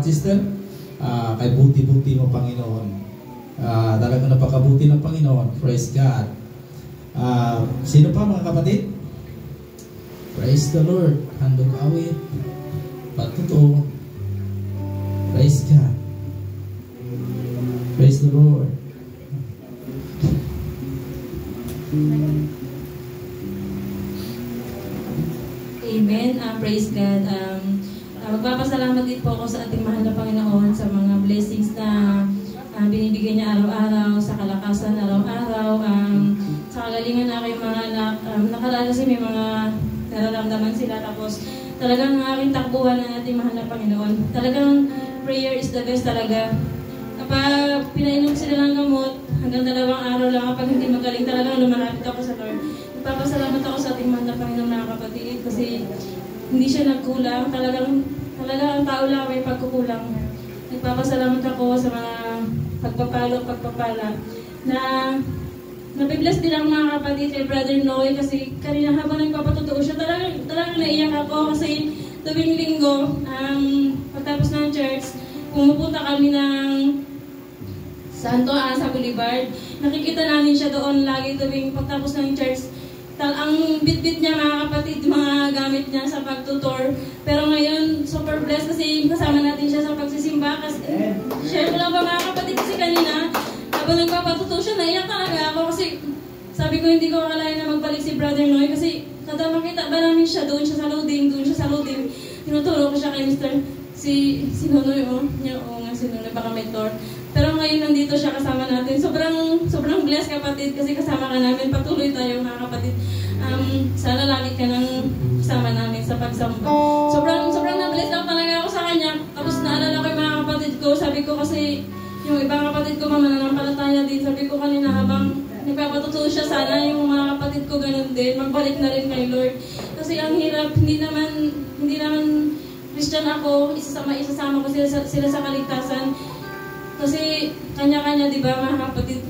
salamat, sister. Kay buti-buti mo, Panginoon. Talagang napakabuti ng Panginoon. Praise God. Sino pa, mga kapatid? Praise the Lord. Handog awit. Patuto. Praise God. Praise the Lord. Amen. Praise God. Magpapasalamat din po ako sa ating mahal na Panginoon sa mga blessings na binibigay niya araw-araw, sa kalakasan araw-araw, sa kagalingan na aking mga anak. Nakalala kasi may mga nararamdaman sila, tapos talagang aking takbuhan ng ating mahal na Panginoon. Talagang prayer is the best talaga. Kapag pinainom sila ng gamot, hanggang 2 araw lang, kapag hindi magaling, talagang lumalapit ako sa Lord. Nagpapasalamat ako sa ating mahal na Panginoon, mga kapatid, kasi hindi siya nagkulang. Talagang ang tao lang may pagkukulang. Nagpapasalamat ako sa mga pagpapala na nabibless din ang mga kapatid kay Brother Noe, kasi kanina habang nagpapatutuo siya, talagang naiyak ako kasi tuwing linggo, pagtapos ng church, pumupunta kami ng Santo Ana Boulevard. Nakikita namin siya doon lagi tuwing pagtapos ng church. Ang bit-bit niya, mga kapatid, mga gamit niya sa pagtutor. Pero ngayon, super blessed kasi kasama natin siya sa pagsisimba. Kasi, share ko lang ba, mga kapatid, kasi kanina, habang nagpapatuto siya, naiyak talaga ako kasi sabi ko hindi ko akalain na magbalik si Brother Noy, kasi kada makita ba namin siya, doon siya sa loading. Tinuturo ko siya kay Mr. Si Nonoy, si Nonoy, baka mentor. Pero ngayon nandito siya kasama natin. Sobrang blessed, kapatid, kasi kasama ka namin. Patuloy tayo, mga kapatid. Sana lagi ka nang kasama namin sa pagsamba. Sobrang na-bless lang talaga ako sa kanya. Tapos naalala ko yung mga kapatid ko. Sabi ko kasi, yung ibang kapatid ko, mananampalataya din. Sabi ko kanina, habang nagpapatutuo siya, sana yung mga kapatid ko ganun din. Magbalik na rin kay Lord. Kasi ang hirap, hindi naman Christian ako. Isasama ko sila sa kaligtasan. Kasi kanya-kanya, di ba, mga kapatid?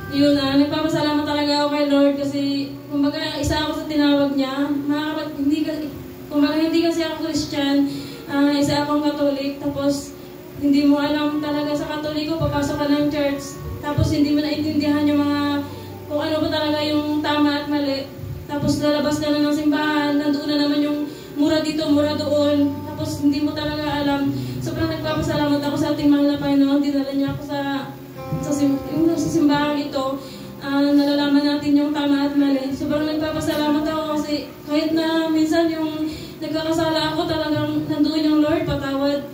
Yun, nagpapasalamat talaga ako kay Lord kasi, kumbaga, isa ako sa tinawag niya. Mga kapatid, hindi kasi ako Christian, isa akong Katolik, tapos hindi mo alam talaga sa Katoliko, papasok ka ng church, tapos hindi mo naintindihan yung mga, kung ano ba talaga yung tama at mali. Tapos lalabas ka na ng simbahan, nandoon na naman yung mura dito, mura doon, tapos hindi mo talaga alam. Sobrang nagpapasalamat ako sa ating mahal na Panginoon. Dinala niya ako sa simbahan ito. Nalalaman natin yung tama at mali. Sobrang nagpapasalamat ako kasi kahit na minsan yung nagkakasala ako, talagang nandoon yung Lord, patawad.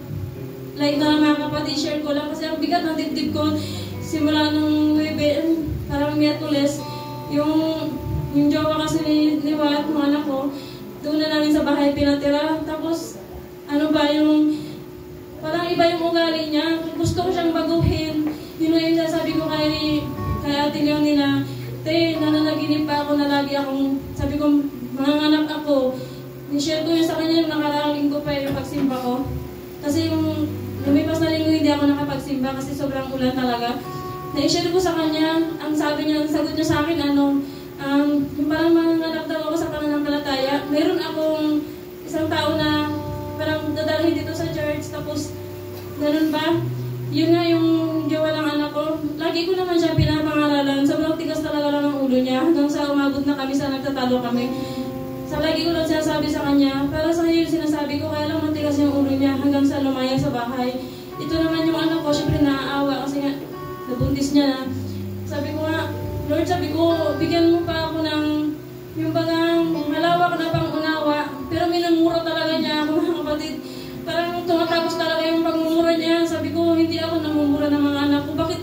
Like na mga kapatid, share ko lang kasi ang bigat ng dibdib ko simula nung parang Miyerkules. Yung jowa kasi ni Wat, mga anak ko, doon na namin sa bahay pinatira. Tapos, parang iba yung ugali niya. Gusto ko siyang baguhin. Yun yung sabi ko kay Ate Leonina, nananaginip pa ako na lagi akong, sabi ko, manganganak ako. Ni-share ko yun sa kanya yung nakaraang linggo pa yung pagsimba ko. Kasi yung lumipas na linggo hindi ako nakapagsimba kasi sobrang ulan talaga. Na-share ko sa kanya, ang sagot niya sa akin, yung parang manganganak daw ako sa pananampalataya. Meron akong isang tao na parang dadalhin dito sa church, tapos ganun ba? Yun nga yung jowa ng anak ko. Lagi ko naman siya pinapangaralan. Sobrang tigas talaga lang ng ulo niya. Hanggang sa umabot na kami sa nagtatalo kami. Sa lagi ko lang sinasabi sa kanya, para sa kanya yung sinasabi ko, kaya lang matigas yung ulo niya hanggang sa lumaya sa bahay. Ito naman yung anak ko, syempre naaawa kasi nga nabuntis niya na. Sabi ko nga, Lord, sabi ko, bigyan mo pa ako ng yung bagang malawak na pang-unawa. Pero minumura talaga niya ako, mga kapatid. Parang tumatapos talaga yung pagmumura niya. Sabi ko, hindi ako namumura ng mga anak ko. Bakit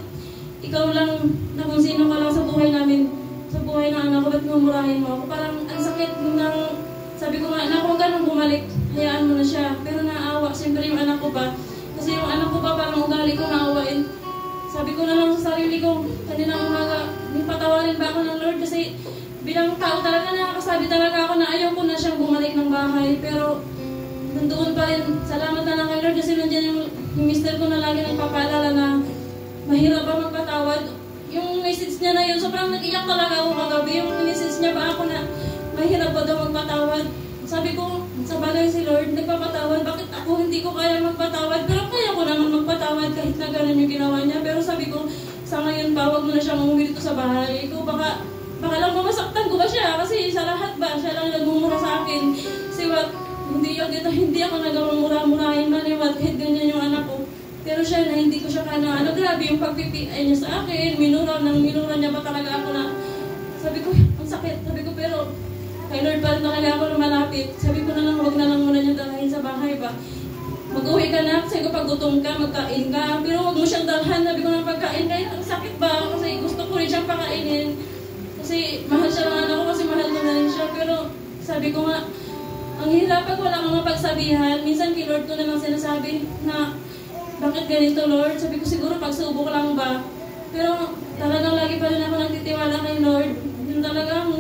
ikaw lang na kung sino ka lang sa buhay namin, sa buhay ng anak ko, ba't mumurahin mo ako? Parang ang sakit ng, sabi ko nga, anak ko ganun bumalik, hayaan mo na siya. Pero naawa, siyempre yung anak ko ba? Kasi yung anak ko ba, parang ugali ko naawain. Sabi ko na lang sa sarili ko, kanina umaga, patawarin ba ako ng Lord? Kasi bilang tao talaga, nakakasabi talaga ako na ayaw ko na siyang bumalik ng bahay. Pero nandoon pa rin, salamat na lang kay Lord kasi nandiyan yung mister ko na lagi nagpapaalala na mahirap ba magpatawad. Yung message niya na yun, sobrang nag-iyak talaga ako kagabi. Yung message niya pa ako na mahirap ba daw magpatawad. sabi ko, sa bagay si Lord, nagpapatawad, bakit ako hindi ko kaya magpatawad? Pero kaya ko naman magpatawad kahit na gano'n yung ginawa niya. Pero sabi ko, sa ngayon pa, huwag mo na siyang umuwi dito sa bahay. Ikaw baka lang mamasaktan ko ba siya? Kasi sa lahat ba, siya lang nagmumura sa akin. Kasi hindi ako nagawang mura-murahin man kahit ganyan yung anak ko. Pero siya na hindi ko siya grabe yung pagpipiay niya sa akin. Minura niya ba talaga ako na, sabi ko, ang sakit. Sabi ko, pero kay Lord pa rin talaga ako lumalapit. Sabi ko na lang, huwag na lang muna niya dalahin sa bahay ba. Mag-uwi ka na, kasi pag gutom ka, magkain ka. Pero huwag mo siyang dalhan, sabi ko na pagkain ka, ang sakit ba? Kasi gusto ko rin siyang pakainin. Kasi mahal siya lang anak ko, kasi mahal ko na rin siya. Pero sabi ko nga, ang hirap pag wala kang mapagsabihan. Minsan kay Lord ko na lang sinasabi na, bakit ganito Lord? Sabi ko siguro pagsubok lang ba? Pero talagang lagi pa rin ako nagtitiwala kay Lord. Yung talagang,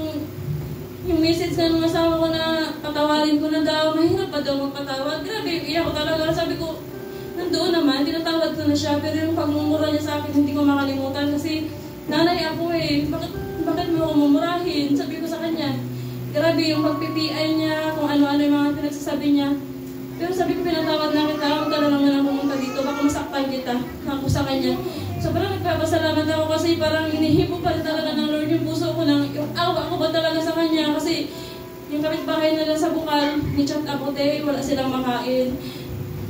yung message ng asawa ko na patawarin ko na daw, mahirap pa daw magpatawad. Grabe, iyak ko talaga. Sabi ko, nandoon naman, tinatawad ko na siya. Pero yung pagmumura niya sa akin, hindi ko makalimutan. Kasi nanay ako bakit mo ako mumurahin? Sabi ko sa kanya. Grabe yung pag-PPI niya, kung ano-ano yung mga pinagsasabi niya. Pero sabi ko, pinatawad na kita, huwag ka na naman ang pumunta dito, baka masaktan kita. Ako sa kanya. So parang nagpapasalamat ako kasi parang inihipo pa rin talaga ng Lord yung puso ko ng yung awa ko ba talaga sa kanya kasi yung kapitbahay nila sa Bukal, ni-chat ako wala silang makain.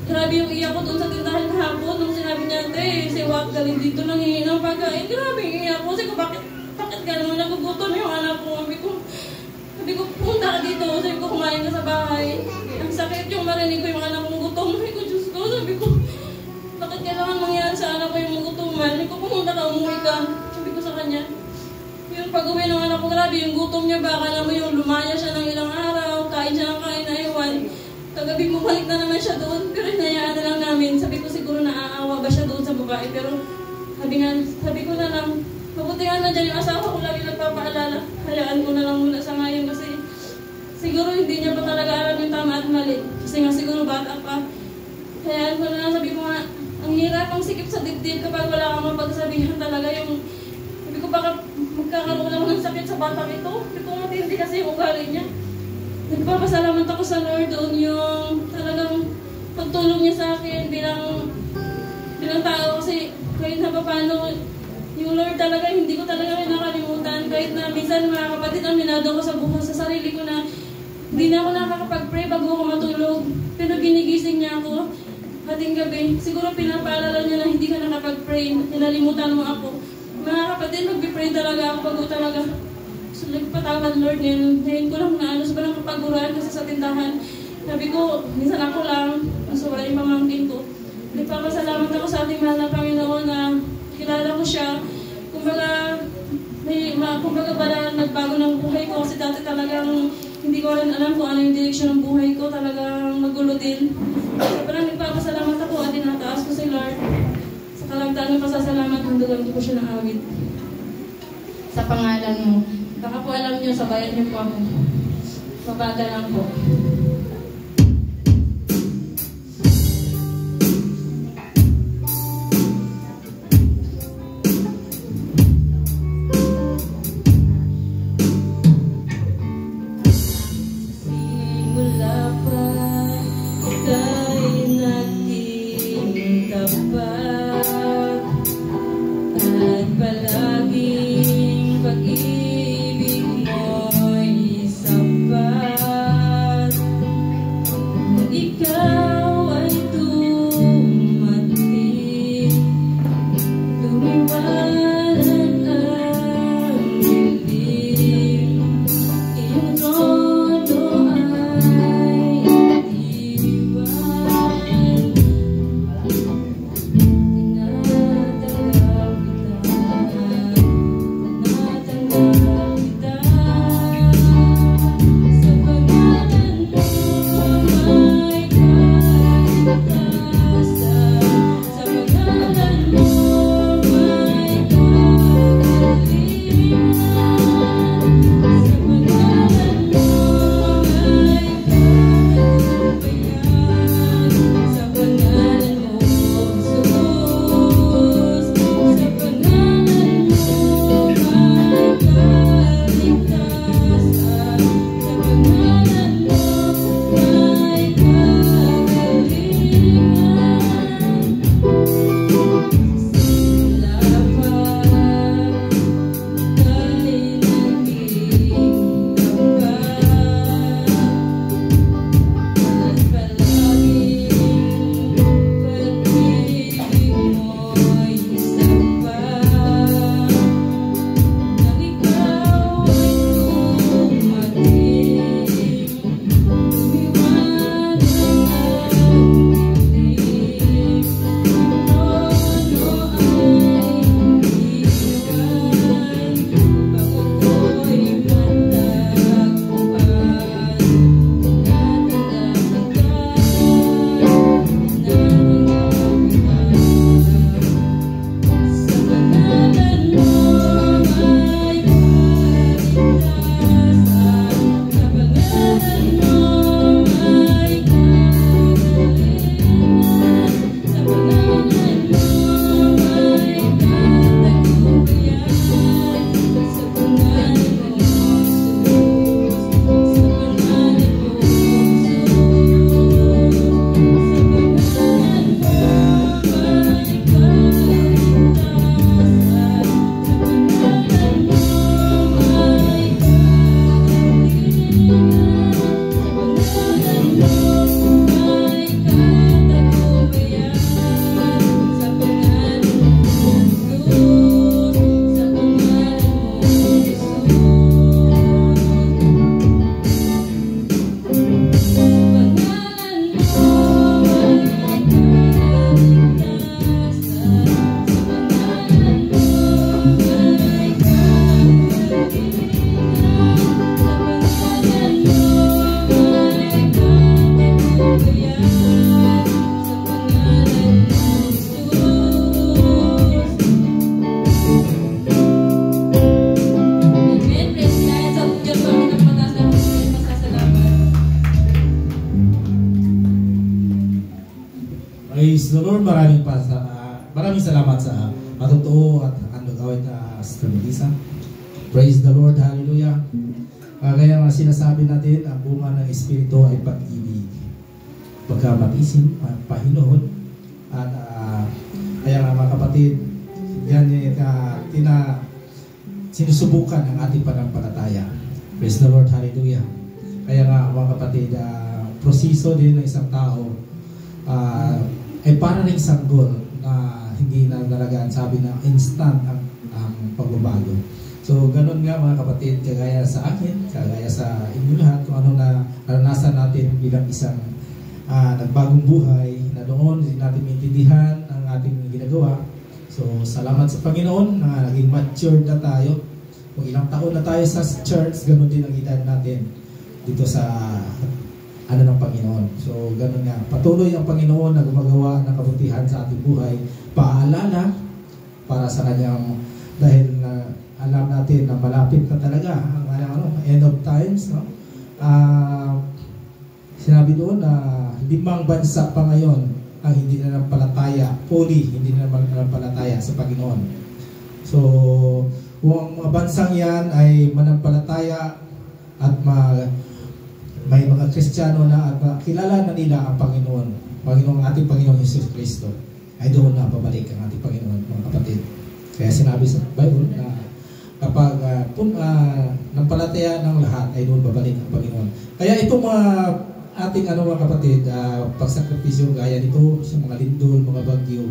Grabe yung iyak ko doon sa tindahan kahapon nung sinabi niya, si Wak, galing dito nang hihingi ng pagkain. Grabe yung iyak ko kasi bakit ka naman nagugutom yung anak ko. Sabi ko, punta ka dito. Sabi ko, kumain ka sa bahay. Ang sakit yung marinig ko yung anak kong gutom. Sabi ko, Diyos ko. Sabi ko, bakit kailangan mangyari sa anak ko yung gutuman? Sabi ko, pumunta ka, umuwi ka. Sabi ko sa kanya. Yung pag-uwi ng anak ko, grabe yung gutom niya. Baka naman yung lumaya siya ng ilang araw. Kain siya ng kain na iwan. Kagabi bumalik na naman siya doon. Pero hinayaan na lang namin. Sabi ko, siguro naaawa ba siya doon sa babae. Pero sabi ko na lang, mabuti nga na dyan yung asawa ko lagi nagpapaalala. Hayaan ko na lang muna sa ngayon kasi siguro hindi niya pa talaga alam yung tama at mali. Kasi nga siguro bata pa. Hayaan ko na lang, sabi ko nga, ang hirap ang sikip sa dibdib kapag wala kang mapagsabihan talaga yung, sabi ko baka magkakaroon lang ng sakit sa batang ito. Sabi ko matindi kasi yung ugali niya. Nagpapasalamat ako sa Lord doon yung talagang pagtulong niya sa akin bilang tao kasi kahit na paano yung Lord talaga, hindi ko talaga nakalimutan. Kahit na minsan mga kapatid, aminado ko sa buhay sa sarili ko na hindi na ako nakakapag-pray bago ako matulog. Pero ginigising niya ako hating gabi. Siguro pinapaalala niya na hindi ka nakapag-pray. Nalimutan mo ako. Mga kapatid, mag-pray talaga ako bago talaga. So, nagpatawad Lord ngayon ko lang na sobrang kapaguran kasi sa tindahan. Sabi ko, minsan ako lang, so wala yung pamangkin ko. Nagpapasalamat ako sa ating mahal na Panginoon na kilala ko siya. Kumbaga pala nagbago ng buhay ko kasi dati talagang hindi ko rin alam kung ano yung direksyon ng buhay ko. Talagang magulo din. So parang nagpapasalamat ako at tinataas ko si Lord. Sa kalagtaan ng pasasalamat, handugan ko siya ng awit. Sa pangalan mo. Baka po alam niyo, sabayan niyo po ako. Mabaga lang po. Pag-ibig mo'y sapat. Praise the Lord. Maraming salamat sa matutuo at andagawit na Sister Melissa. Praise the Lord. Hallelujah. Kaya nga sinasabi natin, ang bunga ng Espiritu ay pag-ibig, pagkamatisin, pahinahon, at kaya nga mga kapatid, yan sinusubukan ang ating panampalataya. Praise the Lord. Hallelujah. Kaya nga mga kapatid, proseso din ng isang tao ay para rin isang goal na hindi na talaga sabi na instant ang pagbabago. So ganun nga mga kapatid, kagaya sa akin, kagaya sa inyo lahat, kung ano na naranasan natin bilang isang nagbagong buhay, na doon hindi natin maintindihan ang ating ginagawa. So salamat sa Panginoon na naging matured na tayo. Kung ilang taon na tayo sa church, ganun din ang edad natin dito sa ng Panginoon. So, ganun nga. Patuloy ang Panginoon na gumagawa ng kabutihan sa ating buhay. Paalala para sa kanyang, dahil alam natin na malapit na talaga ang end of times. No? Sinabi doon na 5 bansa pa ngayon ang hindi na nampalataya, fully hindi na nampalataya sa Panginoon. So, kung ang mga bansang yan ay manampalataya at may mga Kristiyano na at kilala na nila ang Panginoon, ating Panginoon Jesus Cristo, ay doon na babalik ang ating Panginoon, mga kapatid. Kaya sinabi sa Bible na kapag nampalataya ng lahat, ay doon babalik ang Panginoon. Kaya itong ating mga kapatid, pagsakripisyo gaya nito sa mga lindol, mga bagyo,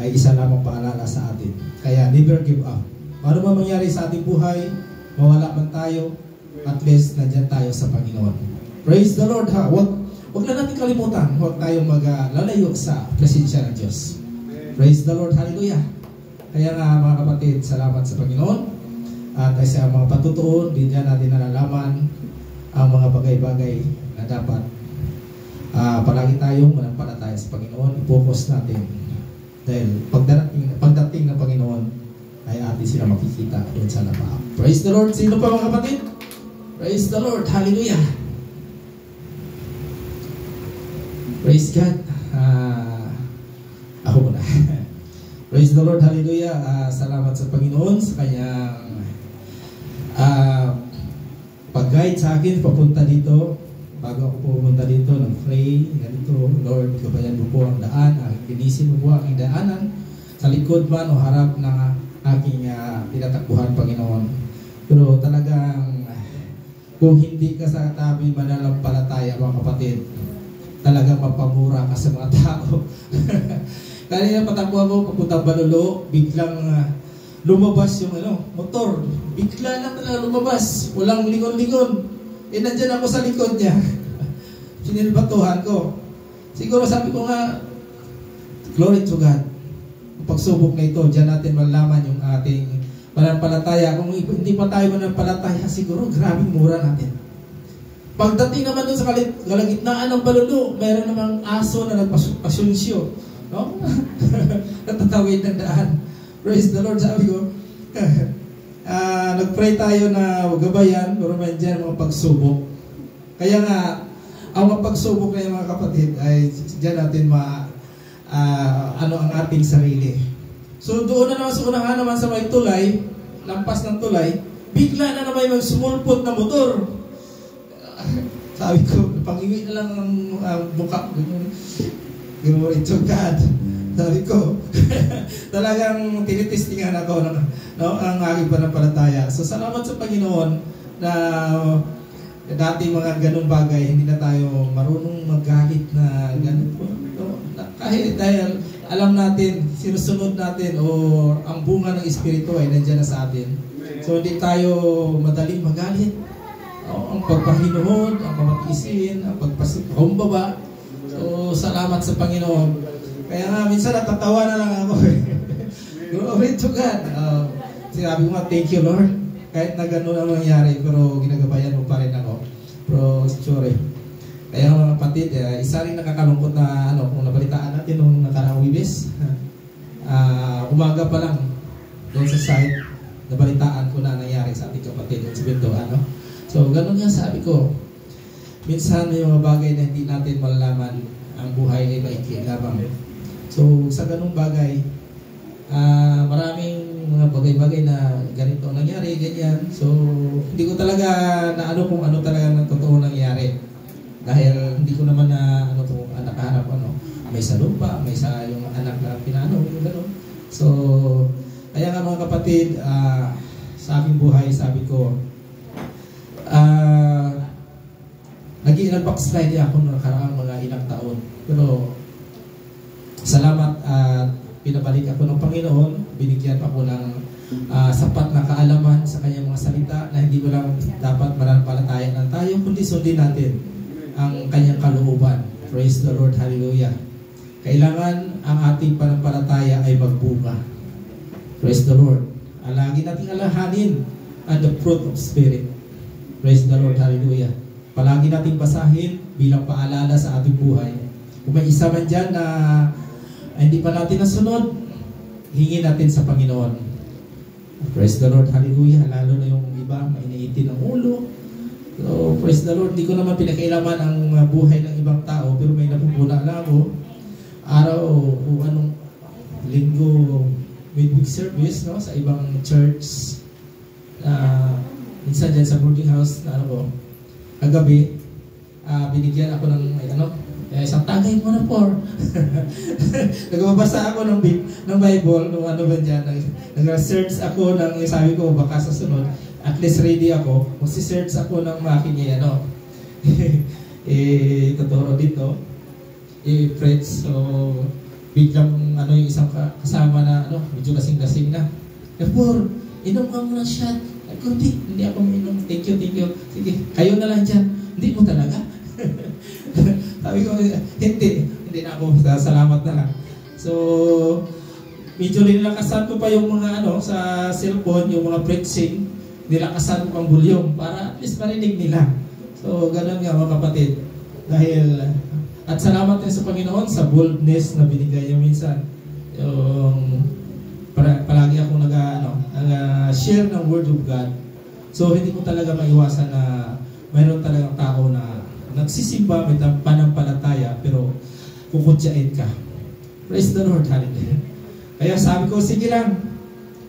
ay isa lamang paalala sa atin. Kaya never give up. Ano man mangyari sa ating buhay, mawala man tayo, at least nandyan tayo sa Panginoon. Praise the Lord ha. Huwag na natin kalimutan, huwag tayong maglalayo sa presensya ng Diyos. Praise the Lord. Hallelujah. Kaya nga mga kapatid, salamat sa Panginoon. At sa mga patutuon, din dyan natin nalalaman ang mga bagay-bagay na dapat palagi tayong manampalataya sa Panginoon. I-focus natin. Dahil pagdating ng Panginoon, ay atin sila makikita doon sa lapa. Praise the Lord. Sino pa mga kapatid? Praise the Lord. Hallelujah. Praise God. Ako muna. Praise the Lord. Hallelujah. Salamat sa Panginoon sa kanyang pag-guide sa akin papunta dito. Bago ako pumunta dito, nag-pray, ganito, Lord, gabayan mo po ang daan, linisin mo po ang daanan sa likod man o harap ng aking tinatakbuhan, Panginoon. Pero talagang kung hindi ka sa tabi mananampalataya, mga kapatid, talagang mapamura ka sa mga tao. Kanina patakbo ako, papuntang Balolo, biglang lumabas yung motor. Bigla lang talaga lumabas. Walang lingon-lingon. Nandyan ako sa likod niya. Sinilbatuhan ko. Siguro sabi ko nga, glory to God. Ang pagsubok na ito, diyan natin malaman yung ating pananampalataya. Kung hindi pa tayo pananampalataya, siguro grabing mura natin. Pagdating naman doon sa kalagitnaan ng Balolo, mayroon namang aso na nagpasunsyo. No? Natatawid ng daan. Praise the Lord, sabi ko. Nag-pray tayo na gabayan, pero may dyan mga pagsubok. Kaya nga, ang mga pagsubok na yung mga kapatid ay dyan natin ang ating sarili. So doon na naman sa unahan naman sa may tulay, lampas ng tulay, bigla na naman yung sumulpot na motor. Sabi ko, pangiwi na lang ang mukha. Glory to God. Sabi ko, talagang tinitestingan ako ang aking pananampalataya. So salamat sa Panginoon na dati mga ganun bagay, hindi na tayo marunong magalit na ganun po. Kahit dahil alam natin, sinusunod natin o ang bunga ng Espiritu ay nandiyan na sa atin. So hindi tayo madaling magalit. Ang pagpahinuhod, ang pamatiisin, ang pagpakumbaba. So salamat sa Panginoon. Kaya nga minsan natatawa na lang ako. Glory to God. Sinabi ko nga, thank you Lord. Kahit na gano'n ang nangyari, pero ginagabayan mo pa rin ako. Pero sorry. Kaya mga kapatid, isa rin nakakalungkot na kung nabalitaan natin nung nakaraang Wibis. Umaga pa lang doon sa site, nabalitaan ko na nangyari sa ating kapatid doon sa Bindoan. So gano'n nga sabi ko, minsan may mga bagay na hindi natin malalaman, ang buhay ay maikli lamang. So sa ganung bagay, maraming mga bagay-bagay na ganito nangyari, ganyan. So hindi ko talaga naano kung ano talaga ng totoo nangyari. Dahil hindi ko naman na nakaharap may sa lupa, may sa yung anak na pinano, yung gano'n. So kaya nga mga kapatid, sa aking buhay, sabi ko, nag-backslide ako ng nakaraang mga ilang taon. Pero salamat at pinabalik ako ng Panginoon, binigyan ako ng sapat na kaalaman sa kanyang mga salita na hindi ko lang dapat mananampalataya ng tayo, kundi sundin natin ang kanyang kalooban. Praise the Lord, hallelujah. Kailangan ang ating pananampalataya ay magbunga. Praise the Lord. Lagi nating alahanin ang the fruit of Spirit. Praise the Lord, hallelujah. Palagi nating basahin bilang paalala sa ating buhay. Kung may isa man dyan na hindi pa natin nasunod, hingin natin sa Panginoon. Praise the Lord, hallelujah. Lalo na yung iba, may iniitin ng ulo. So, praise the Lord. Hindi ko naman pinakailaman ang buhay ng ibang tao, pero may napupuna lang ako. Araw o anong linggo midweek service, no, sa ibang church. Minsan dyan sa boarding house na kagabi, binigyan ako ng isang tagay mo na for. Nagbabasa ako ng Bible, nung ano ba dyan, nag-search ako ng, sabi ko, baka sa sunod, at least ready ako, magsi-search ako ng makinig, tuturo dito, preach, so, biglang, yung isang kasama na, medyo lasing-lasing na, for, inom ka muna shot, hindi ako minom, thank you, sige, kayo na lang dyan, hindi mo talaga. Sabi ko, hindi na ako, salamat na lang. So, medyo nilakasan ko pa yung mga sa cellphone, yung mga preaching, nilakasan ko ang bulyong para at least marinig nila. So, ganun nga mga kapatid. Dahil, at salamat din sa Panginoon sa boldness na binigay niya minsan. Yung, palagi akong nag-share ng Word of God. So, hindi ko talaga maiwasan na mayroon talagang tao na nagsisimba, may panampalataya, pero kukutyain ka. Praise the Lord, hallelujah. Kaya sabi ko, sige lang,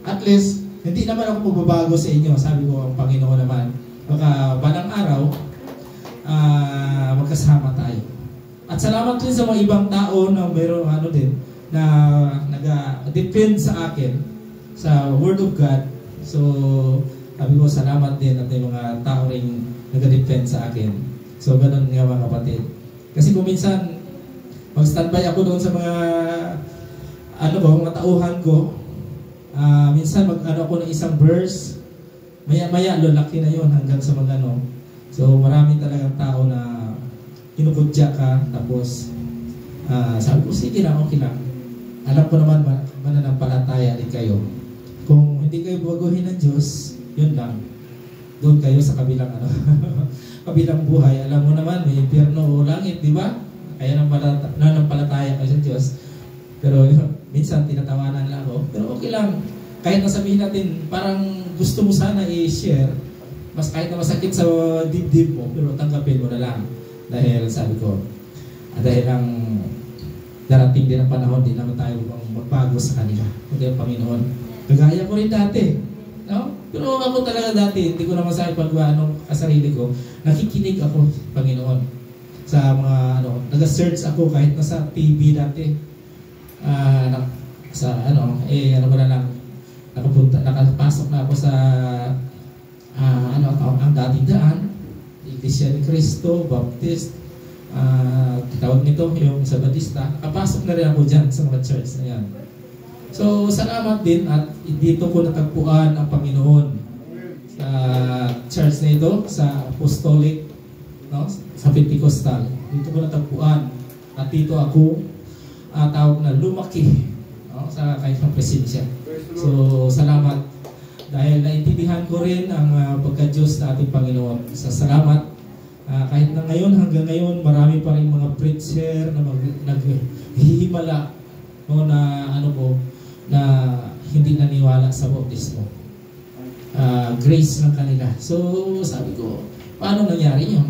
at least, hindi naman ako magbabago sa inyo. Sabi ko, ang Panginoon naman, baka balang araw, magkasama tayo. At salamat din sa mga ibang tao na mayroon din, na nag-depend sa akin, sa Word of God. So, sabi ko, salamat din at yung mga tao rin nag-depend sa akin. So, ganun nga mga kapatid. Kasi kung minsan, mag-standby ako doon sa mga, mga tauhan ko, minsan ako ng isang verse, maya-maya, lalaki na yun hanggang sa mga So, marami talagang tao na kinukudya ka, tapos, sabi ko, sige lang, okay lang. Alam ko naman, mananampalataya din kayo. Kung hindi kayo baguhin ng Diyos, yun lang. Doon kayo sa kabilang kabilang buhay. Alam mo naman, may impyerno o langit, di ba? Kaya nananampalataya kayo sa Diyos. Pero minsan tinatawanan lang ako. Pero okay lang. Kahit nasabihin natin, parang gusto mo sana i-share, mas kahit na masakit sa dibdib mo, pero tanggapin mo na lang. Dahil sabi ko, dahil ang darating din ang panahon, din naman tayo magbago sa kanila. Kundi ang Panginoon. Kagaya ko rin dati. No? Pero ako talaga dati, hindi ko naman sa kasarili ko, nakikinig ako sa Panginoon. Sa mga, nag-search ako kahit nasa TV dati. Nakapasok na ako sa, ang dating daan, Iglesia ni Cristo, Baptist, tawag nito, yung sa Batista, nakapasok na rin ako dyan sa mga church na yan. So, salamat din at dito ko natagpuan ang Panginoon sa church na ito, sa Apostolic, sa Pentecostal. Dito ko natagpuan at dito ako tawag na lumaki sa kanyang presensya. So, salamat dahil naintindihan ko rin ang pagka-Diyos na ating Panginoon. Sa salamat, kahit na ngayon, hanggang ngayon, marami pa rin mga preacher na naghihimala na hindi naniwala sa bautismo. Grace ng kanila. So, sabi ko, paano nangyari yun?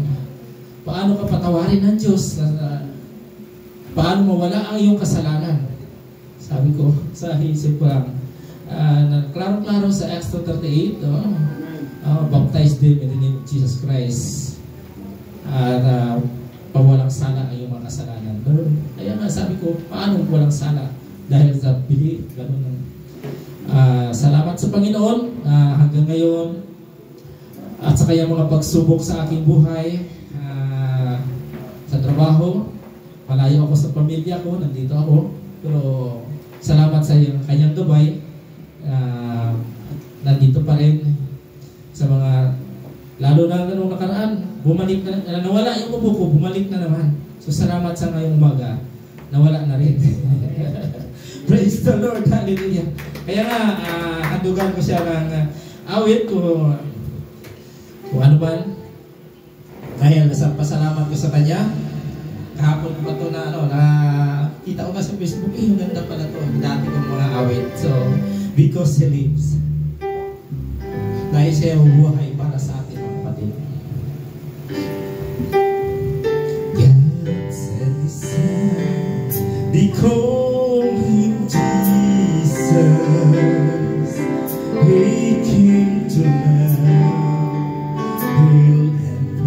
Paano ka patawarin ng Diyos? Paano mawala ang iyong kasalanan? sabi ko, sa isip ko lang, klaro-klaro sa Acts 2:38, baptize them in the name of Jesus Christ. At pawalang sala ay yung mga kasalanan. Kaya nga sabi ko, paano walang sala? Dahil sa belief, ganun. Salamat sa Panginoon hanggang ngayon at sa kanyang mga pagsubok sa aking buhay, sa trabaho, malayo ako sa pamilya ko, nandito ako, pero salamat sa kanyang gabay, nandito pa rin sa mga, lalo na nung nakaraan, bumalik na, nawala yung upo ko, bumalik na naman. So salamat sa ngayong umaga, nawala na rin. Praise the Lord, hallelujah. Kaya nga, handugan ko siya ng awit kung ano man. Dahil pasalamat ko sa kanya. Kahapon ba ito na kita ko na sa Facebook, yung ganda pala ito. Dati kong mga awit. So, because He lives. Dahil siya yung buhay para sa atin mga kapatid. God said His Son, because Jesus, He came to love, heal and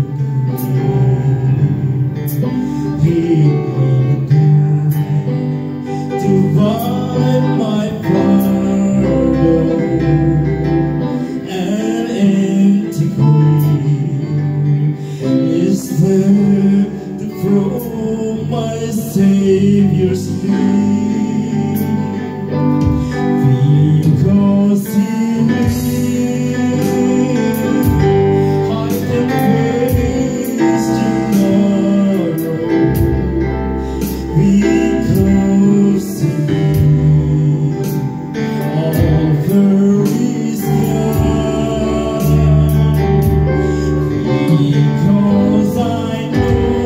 forgive. He will die to buy my pardon, an empty grave is there to prove my Savior's name. Because He lives, I can face tomorrow. Because He lives, all fear is gone. Because I know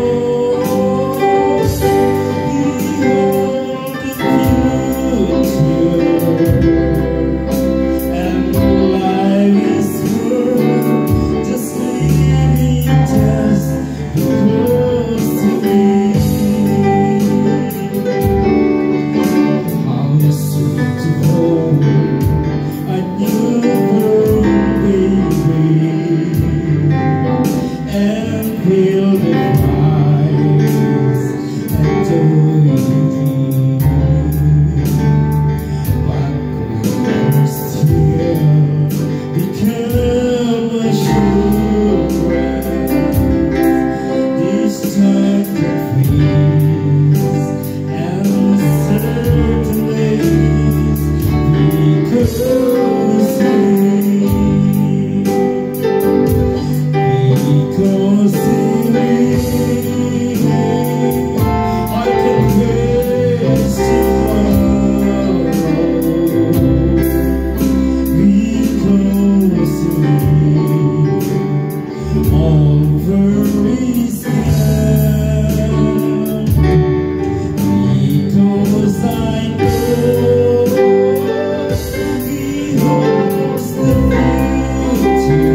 He holds the future.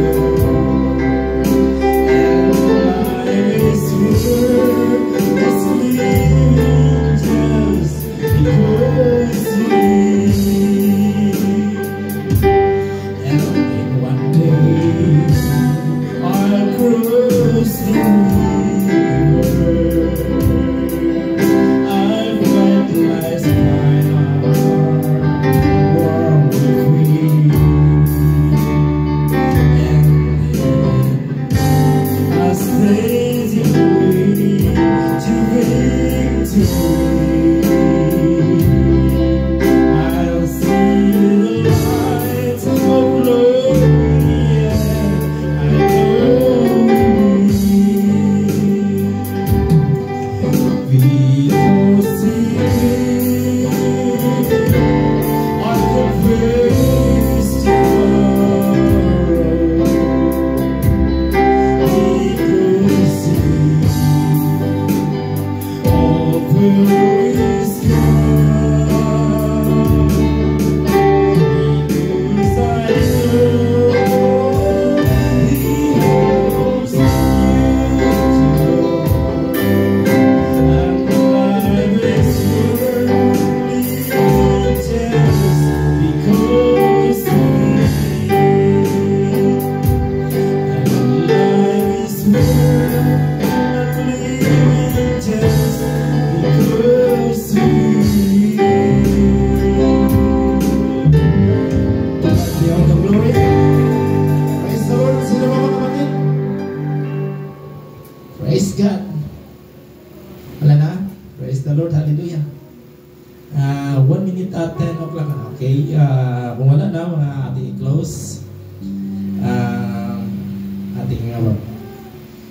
Praise God. Wala na? Praise the Lord. Hallelujah. 1 minute at 10 o'clock na. Okay. Kung wala na, mga ating close. Ating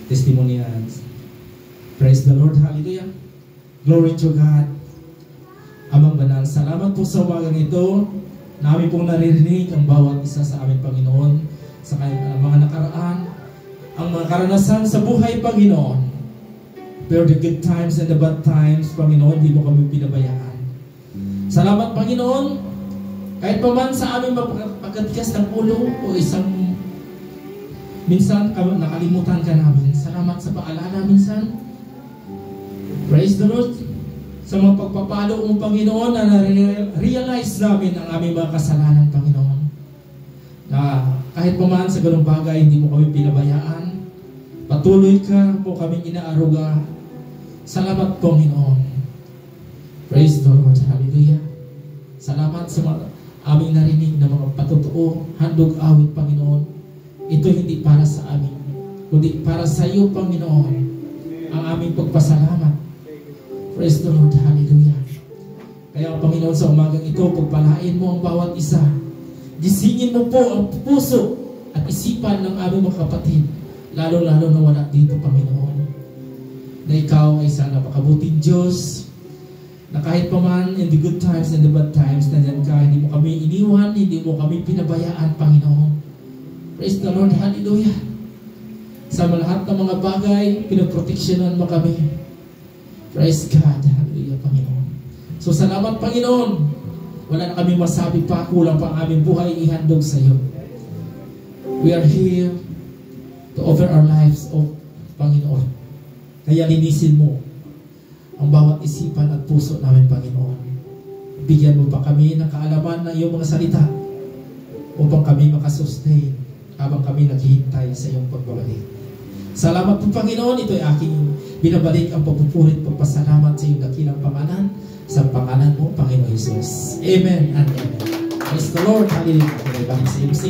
testimonials. Praise the Lord. Hallelujah. Glory to God. Amang banal, salamat po sa umagang ito. Namin pong naririnig ang bawat isa sa aming Panginoon sa mga nakaraan, ang mga karanasan sa buhay, Panginoon. Pero the good times and the bad times, Panginoon, hindi mo kami pinabayaan. Salamat, Panginoon, kahit pa man sa aming mapagkatigas ng ulo o isang minsan nakalimutan ka namin. Salamat sa paalala minsan. Praise the Lord. Sa mga pagpapalo mong Panginoon na na-realize namin ang aming mga kasalanan, Panginoon. Na kahit pa man sa ganung bagay, hindi mo kami pinabayaan. Patuloy ka po kaming inaaruga. Salamat, Panginoon. Praise the Lord. Hallelujah. Salamat sa mga aming narinig na mga patotoo, handog awit, Panginoon. Ito hindi para sa amin, kundi para sa iyo, Panginoon, ang aming pagpasalamat. Praise the Lord. Hallelujah. Kaya, Panginoon, sa umagang ito, pagpalain mo ang bawat isa. Gisingin mo po ang puso at isipan ng aming mga kapatid, lalo-lalo na wala dito, Panginoon. Na ikaw ay sana pakabuting Diyos, na kahit pa man in the good times and the bad times, nandiyan ka, hindi mo kami iniwan, hindi mo kami pinabayaan, Panginoon. Praise the Lord. Hallelujah. Sa lahat ng mga bagay, pinoproteksyonan mo kami. Praise God. Hallelujah, Panginoon. So, salamat, Panginoon. Wala na kami masabi pa, kulang pa ang aming buhay ihandog sa iyo. We are here to offer our lives, Panginoon. Kaya linisin mo ang bawat isipan at puso namin, Panginoon. Bigyan mo pa kami ng kaalaman ng iyong mga salita upang kami makasustain habang kami naghihintay sa iyong pagbabalik. Salamat po, Panginoon. Ito ay aking binabalik ang pagpupurit, pagpasalamat sa iyong dakilang pangalan, sa pangalan mo, Panginoon Jesus. Amen and amen. Praise the Lord. Hallelujah. Okay, balik sa MC.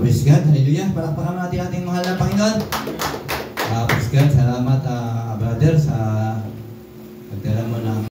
Praise God. Hallelujah. Palakpakan natin ating mahal na Panginoon.